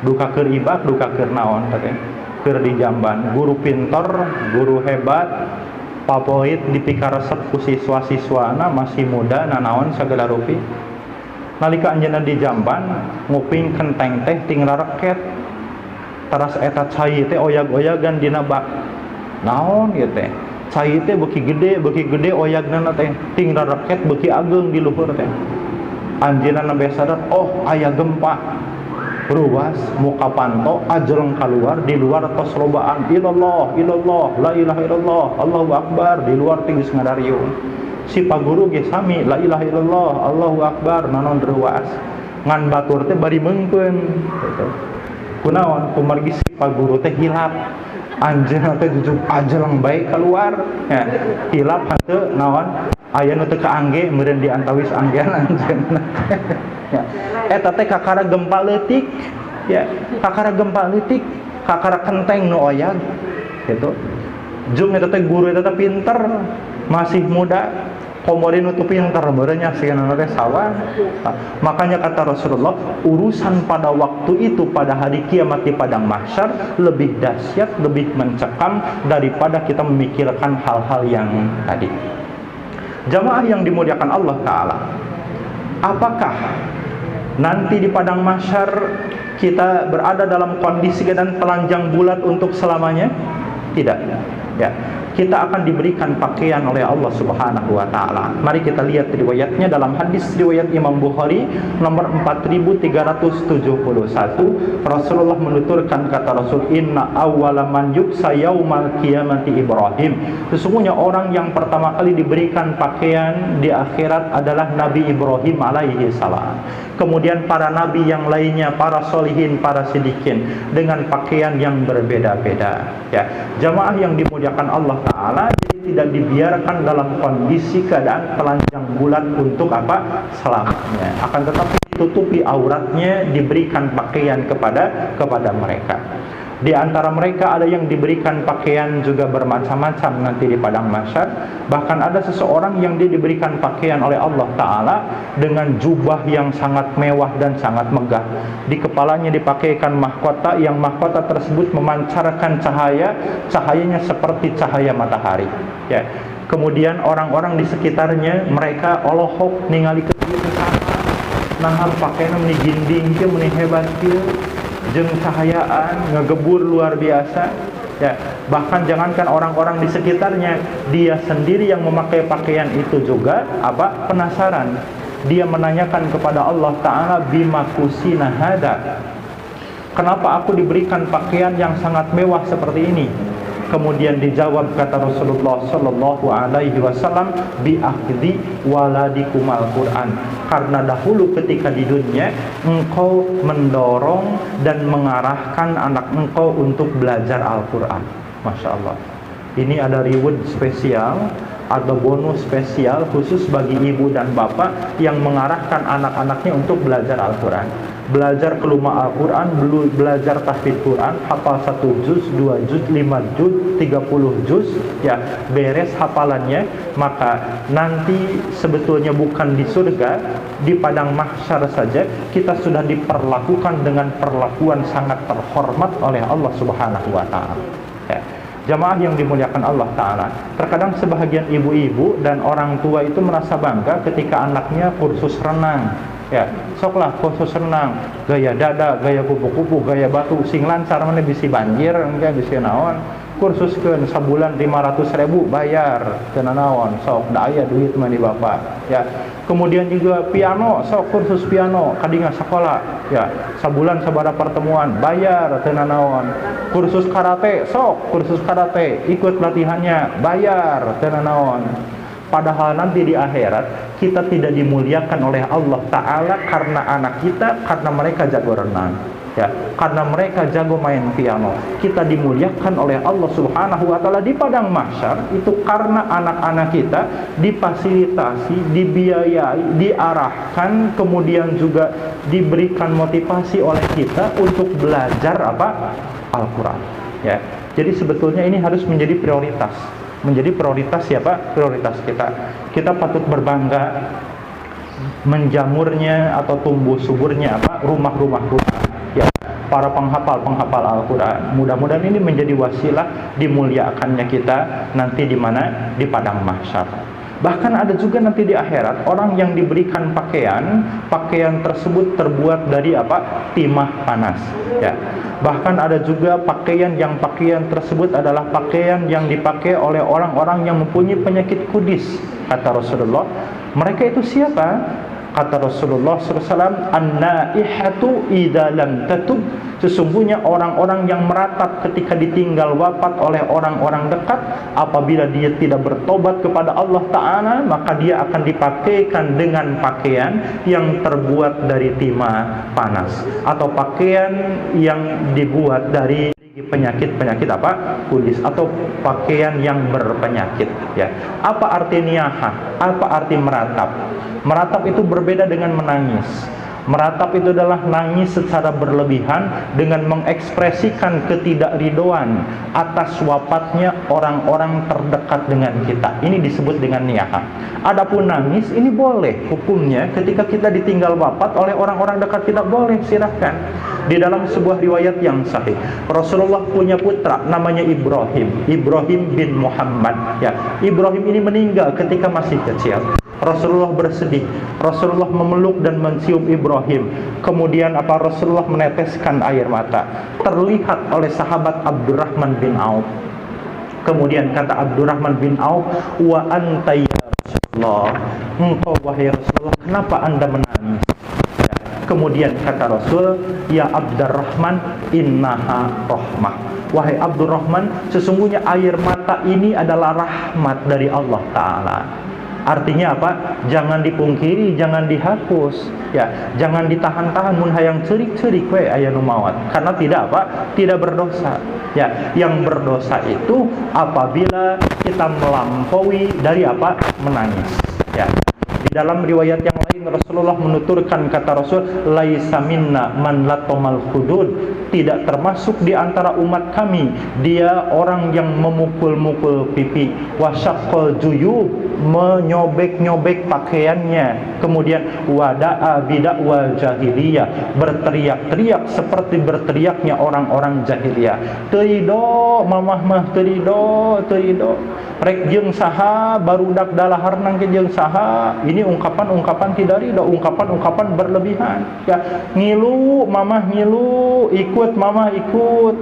S1: duka keur ibak, duka keur naon teh, keur di Jamban. Guru pintar, guru hebat, favorit dipikaresep ku siswa-siswana masih muda, nanaon sagala rupi. Nalika anjeunna di Jamban nguping kenteng teh ting rareket, taras eta cai teh oyag-oyagan dina bak. naon ieu teh cai teh beuki gede oyagnana teh ting raket beuki ageng di luhur teh anjeunna bae sadar oh aya gempa ruas muka panto ajreng keluar di luar tos lobaan ilallah la ilaha illallah Allahu akbar di luar tinggi ngadariung si paguru ge sami la ilaha illallah Allahu akbar nanon ruas ngan batur teh bari meungpeun gitu. Kunaon kumargi si paguru teh hilap anjeunna teh jujuk ajreng bae keluar ya hilap henteu naon aya nu teu kaangge meureun diantawis anggean anjeunna ya eta teh kakara gempa leutik ya kakara gempa leutik kakara kenteng nu oyag gitu jeung eta teh guru eta teh pinter masih muda komori nu teu pinter meureun nya sigana teh sawan makanya kata Rasulullah urusan pada waktu itu pada hari kiamat di padang mahsyar lebih dahsyat lebih mencekam daripada kita memikirkan hal-hal yang tadi. Jamaah yang dimuliakan Allah Ta'ala, apakah nanti di padang mahsyar kita berada dalam kondisi keadaan telanjang bulat untuk selamanya? Tidak ya, kita akan diberikan pakaian oleh Allah Subhanahu wa taala. Mari kita lihat riwayatnya dalam hadis riwayat Imam Bukhari nomor 4371. Rasulullah menuturkan, kata Rasul, inna awwala man yuksa yaumal qiyamati Ibrahim. Sesungguhnya orang yang pertama kali diberikan pakaian di akhirat adalah Nabi Ibrahim alaihi salam. Kemudian para nabi yang lainnya, para solihin, para sidikin dengan pakaian yang berbeda-beda ya. Jamaah yang dimuliakan Allah Ta'ala, jadi tidak dibiarkan dalam kondisi keadaan telanjang bulat untuk apa? Selamanya. Akan tetapi ditutupi auratnya, diberikan pakaian kepada mereka. Di antara mereka ada yang diberikan pakaian juga bermacam-macam nanti di padang mahsyar. Bahkan ada seseorang yang dia diberikan pakaian oleh Allah Ta'ala dengan jubah yang sangat mewah dan sangat megah. Di kepalanya dipakaikan mahkota, yang mahkota tersebut memancarkan cahayanya seperti cahaya matahari ya. Kemudian orang-orang di sekitarnya mereka olohok ningali ke dieu ke sana nahar pakaian meni ginding kieu meni hebat kieu jeung cahayaan ngegebur luar biasa ya. Bahkan jangankan orang-orang di sekitarnya, dia sendiri yang memakai pakaian itu juga apa? Penasaran. Dia menanyakan kepada Allah Ta'ala, bima kusina hada, kenapa aku diberikan pakaian yang sangat mewah seperti ini? Kemudian dijawab, kata Rasulullah sallallahu alaihi wasallam, bi akhdhi waladikumal Quran, karena dahulu ketika di dunia engkau mendorong dan mengarahkan anak engkau untuk belajar Al-Quran. Masya Allah, ini ada reward spesial atau bonus spesial khusus bagi ibu dan bapak yang mengarahkan anak-anaknya untuk belajar Al-Quran, belajar keluma Al-Quran, belajar tahfidz Quran, hafal 1 juz, 2 juz, 5 juz, 30 juz ya, beres hafalannya. Maka nanti sebetulnya bukan di surga, di padang mahsyar saja kita sudah diperlakukan dengan perlakuan sangat terhormat oleh Allah Subhanahu wa taala ya. Jamaah yang dimuliakan Allah Ta'ala, terkadang sebahagian ibu-ibu dan orang tua itu merasa bangga ketika anaknya kursus renang ya. Soklah kursus renang, gaya dada, gaya kupu-kupu, gaya batu, sing lancar mana bisi banjir, enggak bisi naon. Kursuskeun sabulan 500.000 bayar, teu naon, sok da aya duit mah di bapak ya. Kemudian juga piano, sok kursus piano kadinga sakola ya, sabulan sabaraha pertemuan bayar, teu naon. Kursus karate, sok kursus karate ikut latihannya bayar, teu naon. Padahal nanti di akhirat kita tidak dimuliakan oleh Allah Ta'ala karena anak kita, karena mereka jago renang ya, karena mereka jago main piano. Kita dimuliakan oleh Allah Subhanahu wa taala di padang mahsyar itu karena anak-anak kita difasilitasi, dibiayai, diarahkan, kemudian juga diberikan motivasi oleh kita untuk belajar apa? Al-Quran ya. Jadi sebetulnya ini harus menjadi prioritas. Menjadi prioritas siapa? Prioritas kita. Kita patut berbangga menjamurnya atau tumbuh suburnya apa? Rumah-rumah Quran ya, para penghafal Al-Quran. Mudah-mudahan ini menjadi wasilah dimuliakannya kita nanti di mana? Di padang mahsyar. Bahkan ada juga nanti di akhirat orang yang diberikan pakaian tersebut terbuat dari apa? Timah panas. Ya. Bahkan ada juga pakaian tersebut adalah pakaian yang dipakai oleh orang-orang yang mempunyai penyakit kudis. Kata Rasulullah, mereka itu siapa? Kata Rasulullah SAW, an-naihatu idza lam tatub, sesungguhnya orang-orang yang meratap ketika ditinggal wafat oleh orang-orang dekat, apabila dia tidak bertobat kepada Allah Ta'ala, maka dia akan dipakaikan dengan pakaian yang terbuat dari timah panas, atau pakaian yang dibuat dari penyakit apa? Kudis, atau pakaian yang berpenyakit. Ya. Apa arti niyahah? Apa arti meratap? Meratap itu berbeda dengan menangis. Meratap itu adalah nangis secara berlebihan dengan mengekspresikan ketidakridhoan atas wafatnya orang-orang terdekat dengan kita. Ini disebut dengan niyahah. Adapun nangis ini boleh hukumnya ketika kita ditinggal wafat oleh orang-orang dekat kita, boleh, silahkan. Di dalam sebuah riwayat yang sahih, Rasulullah punya putra namanya Ibrahim bin Muhammad. Ya, Ibrahim ini meninggal ketika masih kecil. Rasulullah bersedih. Rasulullah memeluk dan mencium Ibrahim. Kemudian Rasulullah meneteskan air mata. Terlihat oleh sahabat Abdurrahman bin Auf. Kemudian kata Abdurrahman bin Auf, "Wa anta ya Rasulullah." Engkau wahai Rasulullah, kenapa Anda menangis? Ya. Kemudian kata Rasul, "Ya Abdurrahman, innaha rahmah." Wahai Abdurrahman, sesungguhnya air mata ini adalah rahmat dari Allah Ta'ala. Artinya apa? Jangan dipungkiri, jangan dihapus. Ya, jangan ditahan-tahan mun hayang cerik-cerik we aya nu maot. Karena tidak apa? Tidak berdosa. Ya, yang berdosa itu apabila kita melampaui dari apa? Menangis. Ya. Di dalam riwayat yang lain Rasulullah menuturkan, kata Rasul, laisa minna man latomal hudud, tidak termasuk di antara umat kami dia orang yang memukul-mukul pipi, wasyaqqal juyub, menyobek-nyobek pakaiannya, kemudian wada'a bidakwal jahiliyah, berteriak-teriak seperti berteriaknya orang-orang jahiliyah. Terido mamah mah, terido rek jeung saha barudak dalahar nang jeung saha. Ini ungkapan-ungkapan tidak ridho, ungkapan-ungkapan berlebihan. Ya, ngilu mamah ngilu, ikut mamah ikut.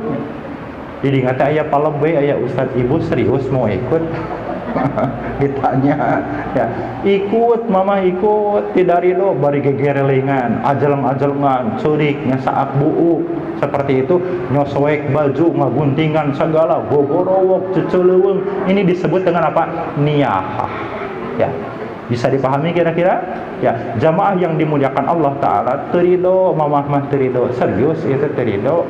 S1: Jadi ngata aya palebe aya ustaz ibu serius mau ikut. Ditanya, ya, ikut mama ikut, tidak ridho, bari gegerelingan, ajeleng-ajelengan, curik, nyasaak buu, seperti itu, nyosoek baju, ngaguntingan segala, gogorowok, ceceleuweung. Ini disebut dengan apa? Niyahah. Ya. Bisa dipahami kira-kira? Ya, jamaah yang dimuliakan Allah Ta'ala, terido, mamah mah terido, serius itu terido.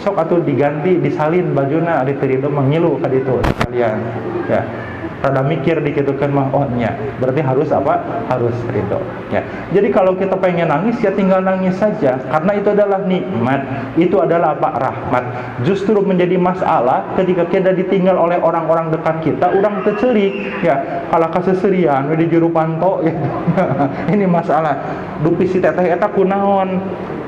S1: Sok atuh diganti, disalin bajuna, ada terido mengilu ka ditu sekalian. Ya. Rada mikir dikit kan mah, oh nya, berarti harus apa? Harus ridho. Ya. Jadi kalau kita pengen nangis ya tinggal nangis saja, karena itu adalah nikmat, itu adalah apa? Rahmat. Justru menjadi masalah ketika kita ditinggal oleh orang-orang dekat kita, orang tercerik, ya, kalau kaseserian di juru panto, ya. Ini masalah. Dupi si teteh eta kunaon?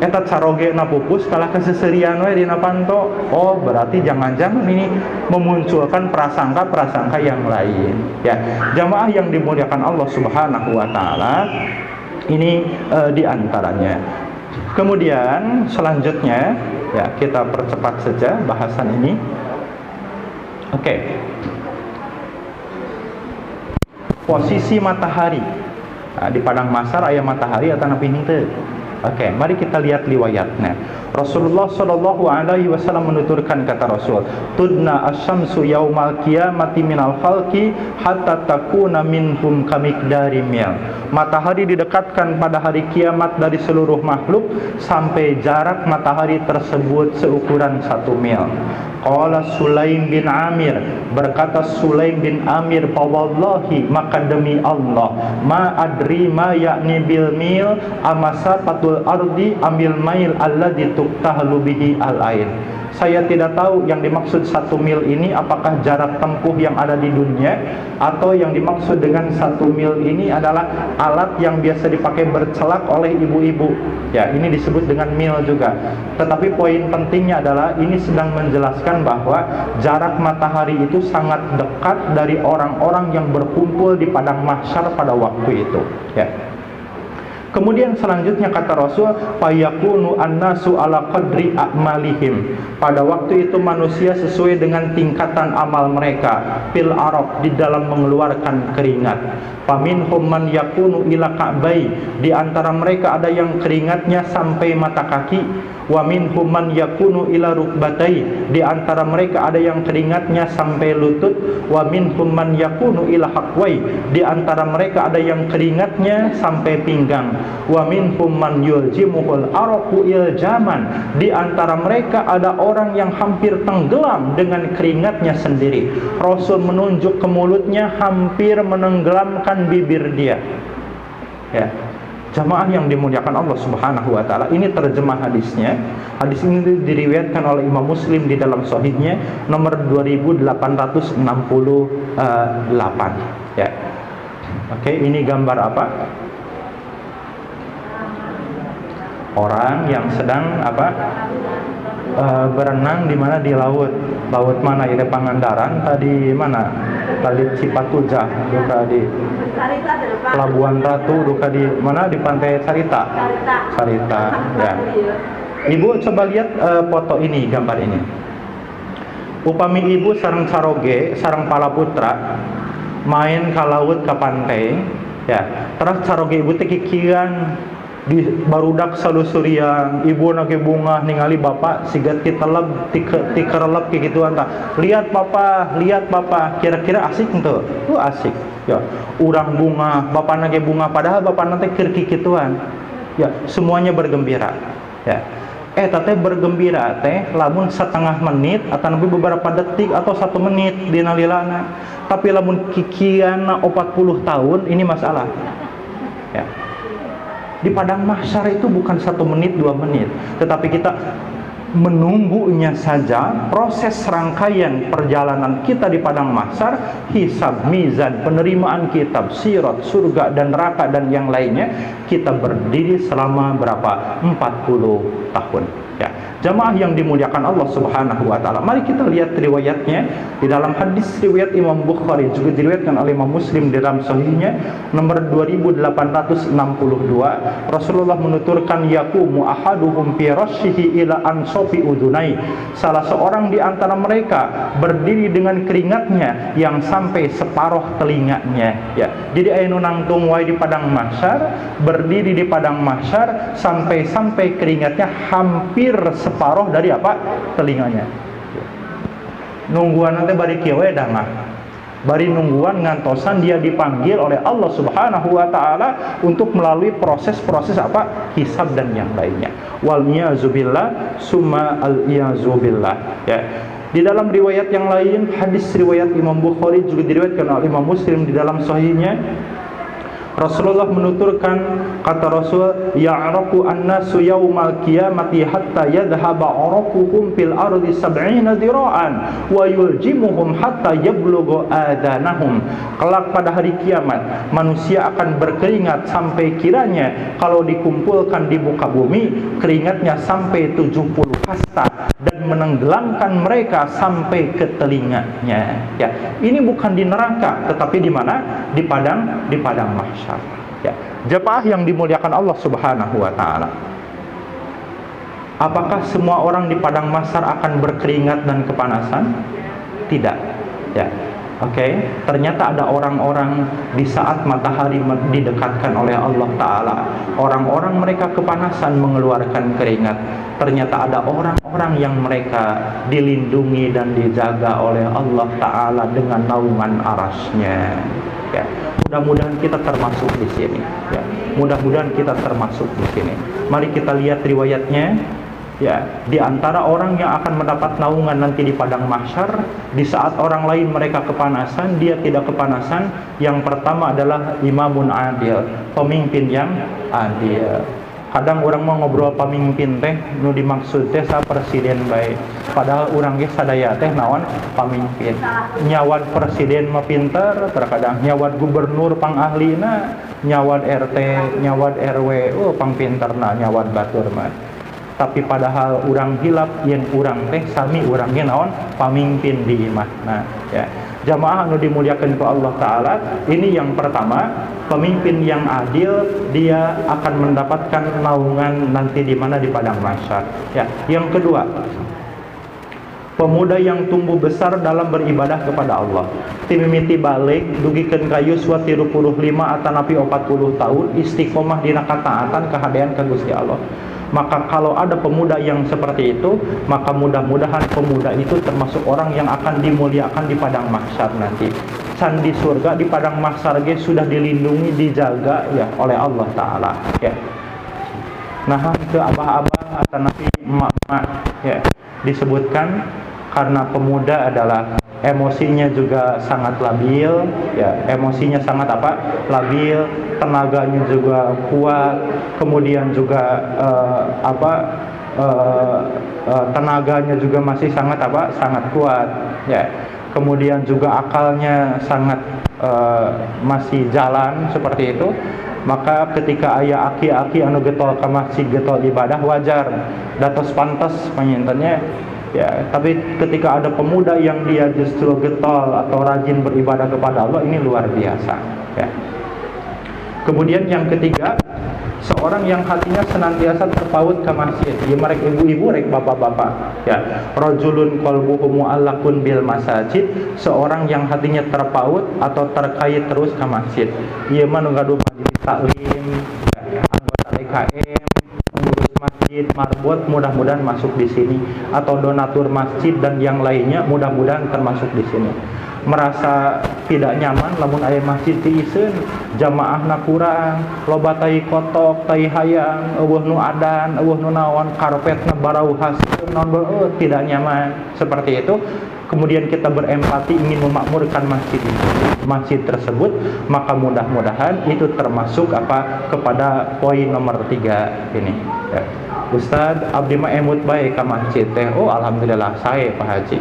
S1: Eta caroge na pupus kalah keseserian we dina panto. Oh, berarti jangan-jangan ini memunculkan prasangka-prasangka yang lain. Ya, jamaah yang dimuliakan Allah Subhanahu wa taala, ini di antaranya. Kemudian selanjutnya, ya, kita percepat saja bahasan ini. Oke. Posisi matahari. Nah, di padang mahsyar aya matahari atau napi henteu? Oke, mari kita lihat riwayatnya. Rasulullah Shallallahu Alaihi Wasallam menuturkan, kata Rasul, tudna asyamsu yaumal qiyamati minal khalqi hatta takuna minhum kamikdari mil. Matahari didekatkan pada hari kiamat dari seluruh makhluk sampai jarak matahari tersebut seukuran 1 mil. Qala Sulaim bin Amir, berkata Sulaim bin Amir, fawallahi, maka demi Allah, ma adri ma yakni bil mil, amasa patul mailul ardi amil mail alladzi tuqtahlu bihi al-ain. Saya tidak tahu yang dimaksud 1 mil ini apakah jarak tempuh yang ada di dunia, atau yang dimaksud dengan 1 mil ini adalah alat yang biasa dipakai bercelak oleh ibu-ibu. Ya, ini disebut dengan mil juga. Tetapi poin pentingnya adalah ini sedang menjelaskan bahwa jarak matahari itu sangat dekat dari orang-orang yang berkumpul di padang mahsyar pada waktu itu. Ya. Kemudian selanjutnya kata Rasul, fayakunu annasu ala qadri a'malihim. Pada waktu itu manusia sesuai dengan tingkatan amal mereka, fil arab, di dalam mengeluarkan keringat. Faminhum man yakunu ila ka'bai, di antara mereka ada yang keringatnya sampai mata kaki. Wa minhum man yakunu ila rukbatai, di antara mereka ada yang keringatnya sampai lutut. Wa minhum man yakunu ila haqwai, di antara mereka ada yang keringatnya sampai pinggang. Wa minhum man yuljimuhul araqu iljaman, di antara mereka ada orang yang hampir tenggelam dengan keringatnya sendiri. Rasul menunjuk ke mulutnya, hampir menenggelamkan bibir dia. Ya. Jamaah yang dimuliakan Allah Subhanahu wa taala, ini terjemah hadisnya. Hadis ini diriwayatkan oleh Imam Muslim di dalam sahihnya nomor 2868. Ya. Oke, ini gambar apa? Orang yang sedang berenang di mana, di laut. Laut mana? Ire Pangandaran tadi mana? Tadi Cipatujah, duka di Pelabuhan Ratu, duka di mana? Di Pantai Carita. Carita, ya. Ibu coba lihat foto ini, gambar ini. Upami ibu sareng caroge, sareng palaputra main ke laut ke pantai, ya. Terus caroge ibu teh kikian di barudak salusurian, ibu nage bunga ningali bapak sigat kiteleb tikerelep kayak gituan tah. Lihat papa, kira-kira asik ente? Asik. Ya, urang bunga, bapak nage bunga, padahal bapak nanti kirki gituan. Ya, semuanya bergembira. Ya. Teh bergembira teh lamun setengah menit atau lebih beberapa detik atau 1 menit dina lilana. Tapi lamun kikian 40 tahun ini masalah. Ya. Di padang mahsyar itu bukan 1 menit, 2 menit, tetapi kita menunggunya saja. Proses rangkaian perjalanan kita di padang mahsyar, hisab, mizan, penerimaan kitab, sirat, surga dan neraka dan yang lainnya, kita berdiri selama berapa? 40 tahun. Ya, jamaah yang dimuliakan Allah Subhanahu wa taala. Mari kita lihat riwayatnya di dalam hadis riwayat Imam Bukhari, juga diriwayatkan oleh Imam Muslim di dalam sahihnya nomor 2862. Rasulullah menuturkan, yaqumu ahaduhum fi rasyihi ila ansofi udunai. Salah seorang di antara mereka berdiri dengan keringatnya yang sampai separuh telinganya. Ya, jadi aya nu nangtung wae di padang mahsyar, berdiri di padang mahsyar sampai keringatnya hampir separuh dari apa? Telinganya. Nungguan nanti bari kieu we dangah. Bari nungguan ngantosan dia dipanggil oleh Allah Subhanahu wa taala untuk melalui proses-proses apa? Hisab dan yang lainnya. Wal niyazubillah summa al iyazubillah. Ya. Di dalam riwayat yang lain, hadis riwayat Imam Bukhari juga diriwayatkan oleh Imam Muslim di dalam sahihnya, Rasulullah menuturkan, kata Rasul, ya'raku annasu yaumal qiyamati hatta yadhhaba 'araquhum fil ardi 70 dira'an wa yuljimuhum hatta yablughu adanahum. Kelak pada hari kiamat manusia akan berkeringat sampai kiranya kalau dikumpulkan di muka bumi keringatnya sampai 70 hasta dan menenggelamkan mereka sampai ke telinganya. Ya, ini bukan di neraka, tetapi di mana? Di padang mahsyar. Ya, jemaah yang dimuliakan Allah Subhanahu wa taala. Apakah semua orang di padang mahsyar akan berkeringat dan kepanasan? Tidak. Ya. Oke, ternyata ada orang-orang di saat matahari didekatkan oleh Allah Ta'ala, orang-orang mereka kepanasan mengeluarkan keringat. Ternyata ada orang-orang yang mereka dilindungi dan dijaga oleh Allah Ta'ala dengan naungan arasnya. Ya, mudah-mudahan kita termasuk di sini. Ya, mudah-mudahan kita termasuk di sini. Mari kita lihat riwayatnya. Ya, di antara orang yang akan mendapat naungan nanti di padang mahsyar, di saat orang lain mereka kepanasan, dia tidak kepanasan. Yang pertama adalah imamun adil, pemimpin yang adil. Kadang orang mau ngobrol pamimpin teh nu dimaksud teh sa presiden bae. Padahal urang ge sadaya teh naon pamimpin. Nyawan presiden mah pinter, terkadang nyawan gubernur pang ahlina, nyawan RT, nyawan RW, pang pinterna nyawan batur mah. Tapi padahal urang hilap yen urang teh sami urang ge naon pamimpin di imahna ya. Jamaah anu dimuliakan ku Allah Ta'ala, ini yang pertama, pemimpin yang adil dia akan mendapatkan naungan nanti di mana di padang mahsyar ya. Yang kedua, pemuda yang tumbuh besar dalam beribadah kepada Allah, timimiti balik dugikeun ka yuswa 35 atanapi 40 tahun istiqomah dina kataatan kahadean ka Gusti Allah. Maka kalau ada pemuda yang seperti itu, maka mudah-mudahan pemuda itu termasuk orang yang akan dimuliakan di padang mahsyar nanti. Can di surga di padang mahsyar ge sudah dilindungi, dijaga ya oleh Allah Ta'ala ya. Nah, itu abah-abah atau nabi emak-emak ya, disebutkan karena pemuda adalah emosinya juga sangat labil ya, emosinya sangat labil, tenaganya juga kuat, kemudian juga tenaganya juga masih sangat kuat ya, kemudian juga akalnya sangat masih jalan seperti itu. Maka ketika aya aki-aki anu getol ka masjid, getol ibadah, wajar datos pantes panyentennya ya. Tapi ketika ada pemuda yang dia justru getol atau rajin beribadah kepada Allah, ini luar biasa ya. Kemudian yang ketiga, seorang yang hatinya senantiasa terpaut ke masjid. Ya, mereka ibu-ibu, rek bapak-bapak ya. Rajulun qalbuhu mu'allaqun bil masajid, seorang yang hatinya terpaut atau terkait terus ke masjid. Ieu mah nu gaduh majelis taklim ya, anggota DKM, pengurus masjid, marbot, mudah-mudahan masuk di sini, atau donatur masjid dan yang lainnya mudah-mudahan termasuk di sini. Merasa tidak nyaman lamun aya masjid diiseun, jamaahna kurang, loba tai kotok, tai hayang, eueuh nu adan, eueuh nu naon, karpetna barau hasil naon, tidak nyaman seperti itu. Kemudian kita berempati ingin memakmurkan masjid tersebut, maka mudah-mudahan itu termasuk kepada poin nomor 3 ini ya. Ustaz, abdi mah emut bae ka masjid teh. Oh, alhamdulillah saya Pak Haji.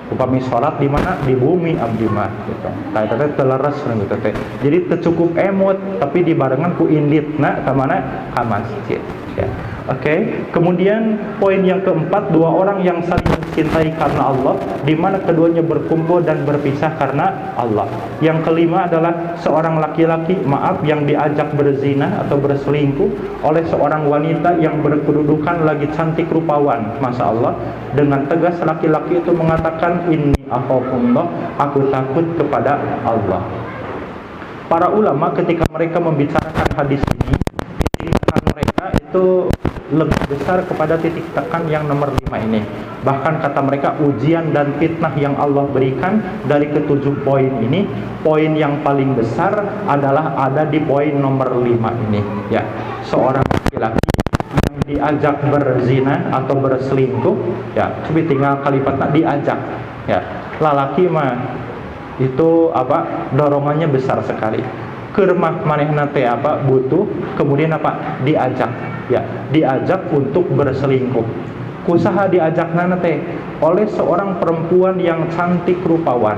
S1: Upami sholat di mana? Di bumi abdi mah gitu. Tah eta teh teleres gitu teh. Jadi teu cukup emut tapi dibarengan ku inditna ka mana? Ka masjid ya. Oke. Kemudian poin yang keempat, dua orang yang saling mencintai karena Allah, di mana keduanya berkumpul dan berpisah karena Allah. Yang kelima adalah seorang laki-laki, yang diajak berzina atau berselingkuh oleh seorang wanita yang berkedudukan lagi cantik rupawan, masya Allah. Dengan tegas laki-laki itu mengatakan, inni akhafullah, aku takut kepada Allah. Para ulama ketika mereka membicarakan hadis ini, titik tekan mereka itu lebih besar kepada titik tekan yang nomor 5 ini. Bahkan kata mereka, ujian dan fitnah yang Allah berikan dari ke-7 poin ini, poin yang paling besar adalah ada di poin nomor 5 ini ya. Seorang laki-laki yang diajak berzina atau berselingkuh ya, tapi tinggal kalimatnya diajak ya. Lalaki mah itu dorongannya besar sekali. Kermah manehna teh butuh, kemudian diajak ya, diajak untuk berselingkuh. Kusaha diajak nana teh oleh seorang perempuan yang cantik rupawan,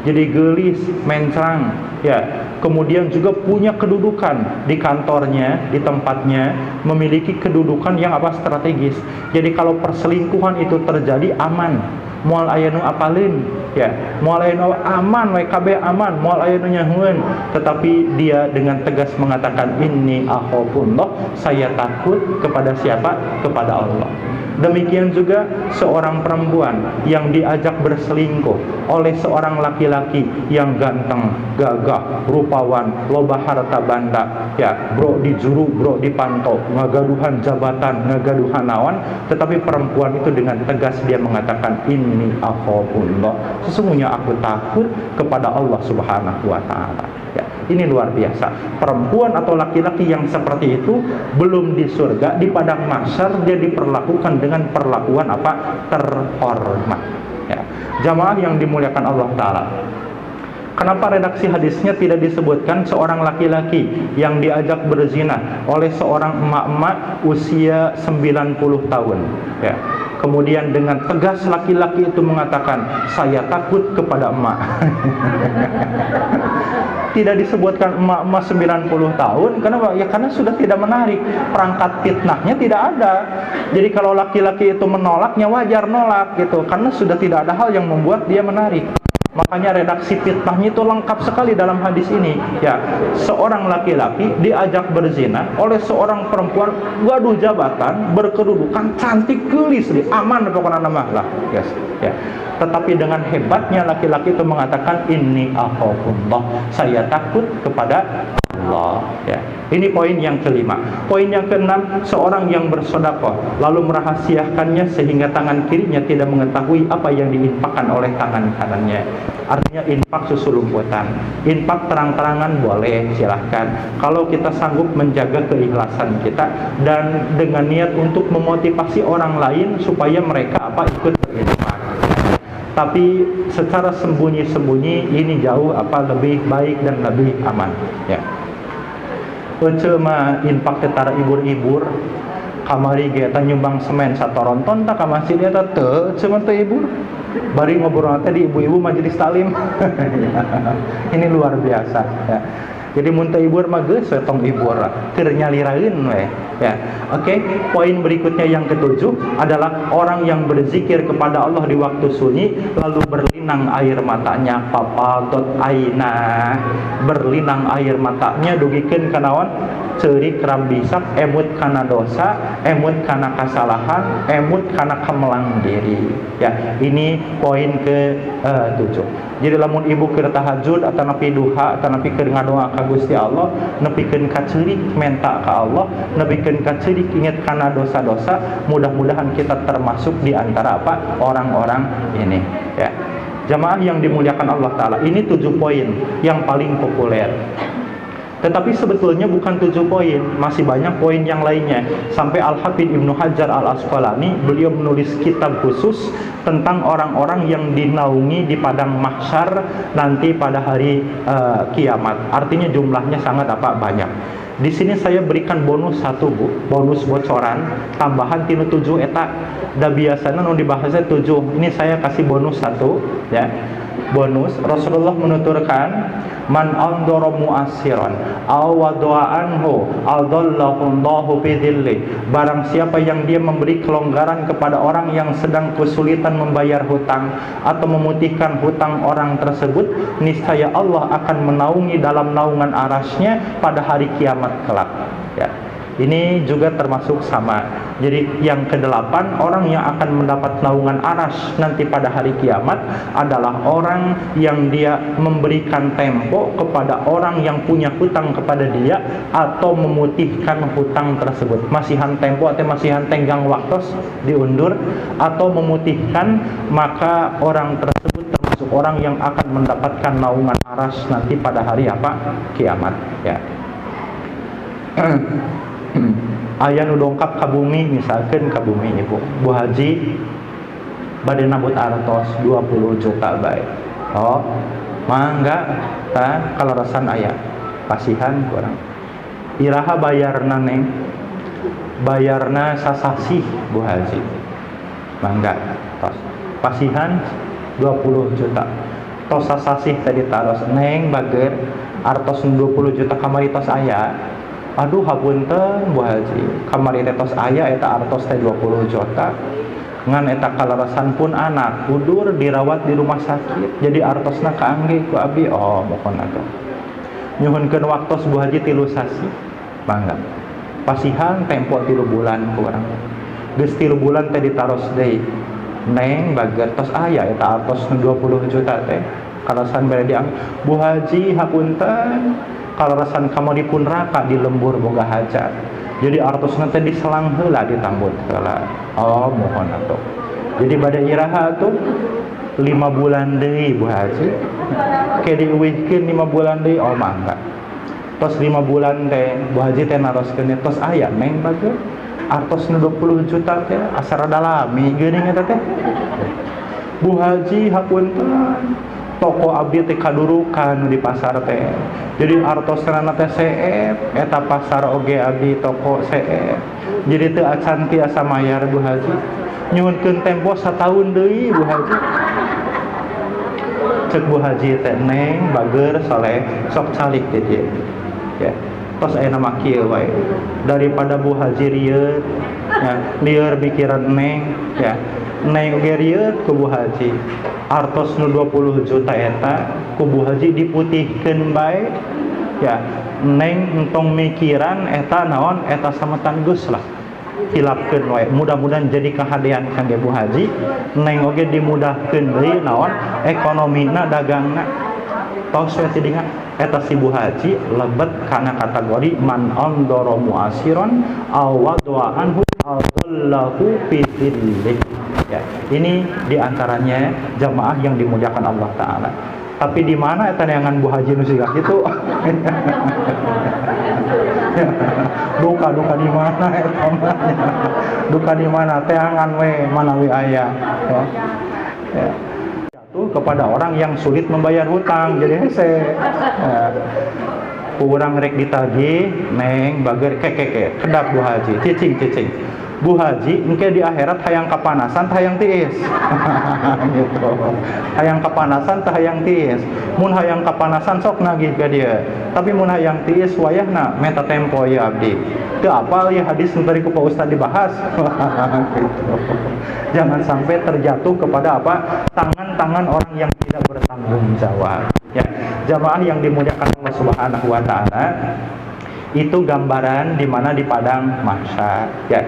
S1: jadi gelis, mencrang ya, kemudian juga punya kedudukan di kantornya, di tempatnya, memiliki kedudukan yang strategis. Jadi kalau perselingkuhan itu terjadi aman, moal aya nu apalin ya, moal aya nu aman, we kabeh aman, moal aya nu nyahueun. Tetapi dia dengan tegas mengatakan, inni akhafullah, saya takut kepada siapa? Kepada Allah. Demikian juga seorang perempuan yang diajak berselingkuh oleh seorang laki-laki yang ganteng, gagah, rupawan, loba harta banda ya, bro dijuru, bro dipantau, ngagaduhan jabatan, ngagaduhan naon. Tetapi perempuan itu dengan tegas dia mengatakan, inni akhafullah, sesungguhnya aku takut kepada Allah Subhanahu wa Ta'ala ya. Ini luar biasa. Perempuan atau laki-laki yang seperti itu belum di surga, di padang mahsyar dia diperlakukan dengan perlakuan terhormat ya. Jamaah yang dimuliakan Allah Ta'ala, Kenapa redaksi hadisnya tidak disebutkan seorang laki-laki yang diajak berzina oleh seorang emak-emak usia 90 tahun, ya. Kemudian dengan tegas laki-laki itu mengatakan, saya takut kepada emak. Tidak disebutkan emak-emak 90 tahun. Kenapa? Ya karena sudah tidak menarik. Perangkat fitnahnya tidak ada. Jadi kalau laki-laki itu menolaknya wajar nolak gitu, karena sudah tidak ada hal yang membuat dia menarik. Makanya redaksi fitnahnya itu lengkap sekali dalam hadis ini. Ya, seorang laki-laki diajak berzina oleh seorang perempuan gaduh jabatan, berkedudukan, cantik, gelis, aman pokoknya nama lah. Yes, ya. Tetapi dengan hebatnya laki-laki itu mengatakan, inni akhafullah, saya takut kepada Allah. Ya. Ini poin yang kelima. Poin yang keenam, seorang yang bersedekah lalu merahasiakannya sehingga tangan kirinya tidak mengetahui apa yang diinfakkan oleh tangan kanannya. Artinya infak susu lumputan. Infak terang-terangan boleh, silahkan. Kalau kita sanggup menjaga keikhlasan kita dan dengan niat untuk memotivasi orang lain supaya mereka ikut berinfak. Tapi secara sembunyi-sembunyi ini jauh lebih baik dan lebih aman, ya. Ece mah infak tetara ibur-ibur, kamari ge eta nyumbang semen satoronton tak ka masjid eta teu cuma teu ibur. Bari ngobrol teh di ibu-ibu majelis taklim. Ini luar biasa, ya. Jadi mun teu ibur mah geus we tong ibur, keur nyaliraeun we, ya. Oke, poin berikutnya yang ketujuh adalah orang yang berzikir kepada Allah di waktu sunyi lalu berlinang air matanya, papadot aina, berlinang air matanya dugikeun ka naon? Ceurik rambisak, emut kana dosa, emut kana kasalahan, emut kana kemelang diri. Ya, ini poin ke-7. Jadi lamun ibu keur tahajud atau nepi duha atau nepi keur ngadoa ka Gusti Allah, nepikeun ka ceurik menta ka Allah, nepikeun ka ceurik inget kana dosa-dosa, mudah-mudahan kita termasuk di antara orang-orang ini, ya. Jamaah yang dimuliakan Allah Ta'ala, ini 7 poin yang paling populer. Tetapi sebetulnya bukan 7 poin, masih banyak poin yang lainnya. Sampai Al-Hafidz Ibnu Hajar Al-Asqalani, beliau menulis kitab khusus tentang orang-orang yang dinaungi di padang mahsyar nanti pada hari kiamat. Artinya jumlahnya sangat banyak. Di sini saya berikan bonus 1, Bu, bonus bocoran tambahan tinu 7 eta. Da biasanya nu dibahasnya 7. Ini saya kasih bonus 1, ya. Bonus, Rasulullah menuturkan, man andara mu'assiran aw wada'anhu adallahu fi dhilli. Barang siapa yang dia memberi kelonggaran kepada orang yang sedang kesulitan membayar hutang atau memutihkan hutang orang tersebut, niscaya Allah akan menaungi dalam naungan arasnya pada hari kiamat kelak, ya. Ini juga termasuk sama. Jadi yang ke-8, orang yang akan mendapat naungan aras nanti pada hari kiamat adalah orang yang dia memberikan tempo kepada orang yang punya hutang kepada dia atau memutihkan hutang tersebut. Masihan tempo atau masihan tenggang waktu diundur atau memutihkan, maka orang tersebut termasuk orang yang akan mendapatkan naungan aras nanti pada hari kiamat, ya. Aya nu dongkap ka bumi, misalkan ka bumi ibu, Bu Haji bade nabut artos 20 juta bae. Oh, mangga tah kalarasan aya. Pasihan kurang. Iraha bayarna neng. Bayarna sasasih Bu Haji. Mangga tos. Pasihan 20 juta. Tos sasasih tadi taros neng bager artos 20 juta kamari tos aya. Aduh hapunten Bu Haji, kamari tos aya eta artos teh 20 juta. Ngan eta kalarasan pun anak kudur dirawat di rumah sakit. Jadi artosna kaangge ku abi. Oh, mohon atuh. Nyuhunkeun waktos Bu Haji 3 sasi. Mangga. Pasihan tempo 3 bulan kurang. Geus 3 bulan teh ditaros deui. Neng bager tos aya eta artos 20 juta teh. Kalarasan bere diang Bu Haji hapunten. Kalarasan kamodipun raka di lembur boga hajat. Jadi artosna teh diselang heula ditambut heula. Oh, mohon atuh. Jadi bade iraha atuh 5 bulan deui Bu Haji. Ke diuwihkeun 5 bulan deui, oh mangga. Tos 5 bulan teh Bu Haji teh naroskeun tos aya neng bager. Artosna 20 juta teh asa rada lami geuning eta teh. Bu Haji hapunten toko abdi teh kadurukan di pasar teh. Jadi artosna teh seep eta pasar oge abdi toko seep. Jadi teu acan tiasa mayar Bu Haji. Nyuhunkeun tempo sataun deui Bu Haji. Cek Bu Haji teh neng bager soleh sok calik di dieu. Ya. Tos aya nama kieu wae. Daripada Bu Haji rieut ya, lieur pikiran neng ya. Neng oge rieut ku Bu Haji. Artos nu 20 juta eta ku Bu Haji diputihkeun bae ya. Neng entong mikiran eta naon eta sametan geus lah. Hilapkeun wae. Mudah-mudahan jadi kahadean kangge Bu Haji. Neng oge dimudahkeun deui naon ekonomina dagangna. Tos we tidingan eta si Bu Haji lebet kana kategori man andara muasiron aw wadwa anhu adallahu fi dhillih. Ya, ini diantaranya jamaah yang dimuliakan Allah Ta'ala. Tapi di mana eta neangan Bu Haji nu siga kitu? Duka di mana eta mah? Duka di mana? Teangan we manawi aya. Ya. Ya. Jatuh kepada orang yang sulit membayar hutang, jadi hese. Ya. Kurang rek ditagih, neng bager keke kedap Bu Haji, cicing. Bu Haji engke di akhirat hayang kapanasan hayang tiis. Gitu. Hayang kapanasan teh hayang tiis. Mun hayang kapanasan sok nagih ka dieu. Tapi mun hayang tiis wayahna meta tempo ya abdi. Teu apal ya hadis nu tadi ku Pak Ustaz dibahas. Gitu. Jangan sampai terjatuh kepada apa? Tangan-tangan orang yang tidak bertanggung jawab. Ya, jamaah yang dimuliakan Allah Subhanahu wa taala, itu gambaran di mana di padang mahsyar. Ya.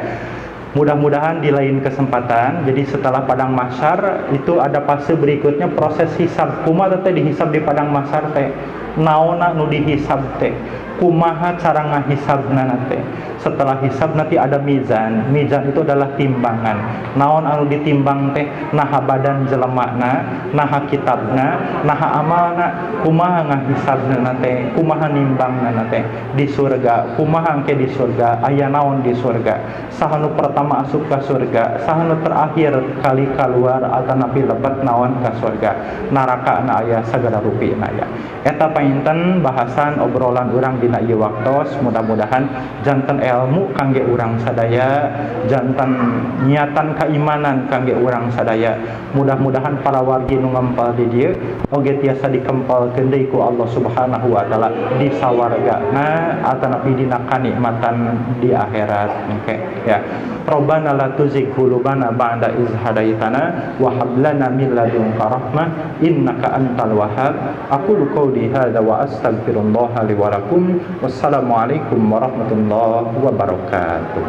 S1: Mudah-mudahan di lain kesempatan. Jadi setelah padang mahsyar itu ada fase berikutnya proses hisab. Kumaha teh dihisab di padang mahsyar teh? Naonna nu dihisab teh? Kumaha cara ngahisabna teh? Setelah hisab nanti ada mizan. Mizan itu adalah timbangan. Naon anu ditimbang teh? Naha badan jelemana, naha kitabna, naha amalna. Kumaha ngahisabna teh? Kumaha nimbangna teh? Di surga. Kumaha engke di surga? Aya naon di surga? Saha nu pertama asup ka surga, saha nu terakhir kali keluar atanapi lebet naon ka surga. Neraka na aya sagala rupina ya. Eta painten bahasan obrolan urang dina ieu waktos. Mudah-mudahan janten ilmu kangge urang sadaya, janten niatan keimanan kangge urang sadaya. Mudah-mudahan para wargi nu ngempal di dieu oge tiasa dikempalkeun deui ku Allah Subhanahu wa taala di sawargana atanapi dina kanikmatan di akhirat engke ya. Rabbana la tuzigh qulubana ba'da idh hadaitana wa hab lana min ladunka rahmah innaka antal wahhab. Aqulu qouli hadza wa astaghfirullah li wa lakum. Wassalamu alaikum warahmatullahi wabarakatuh.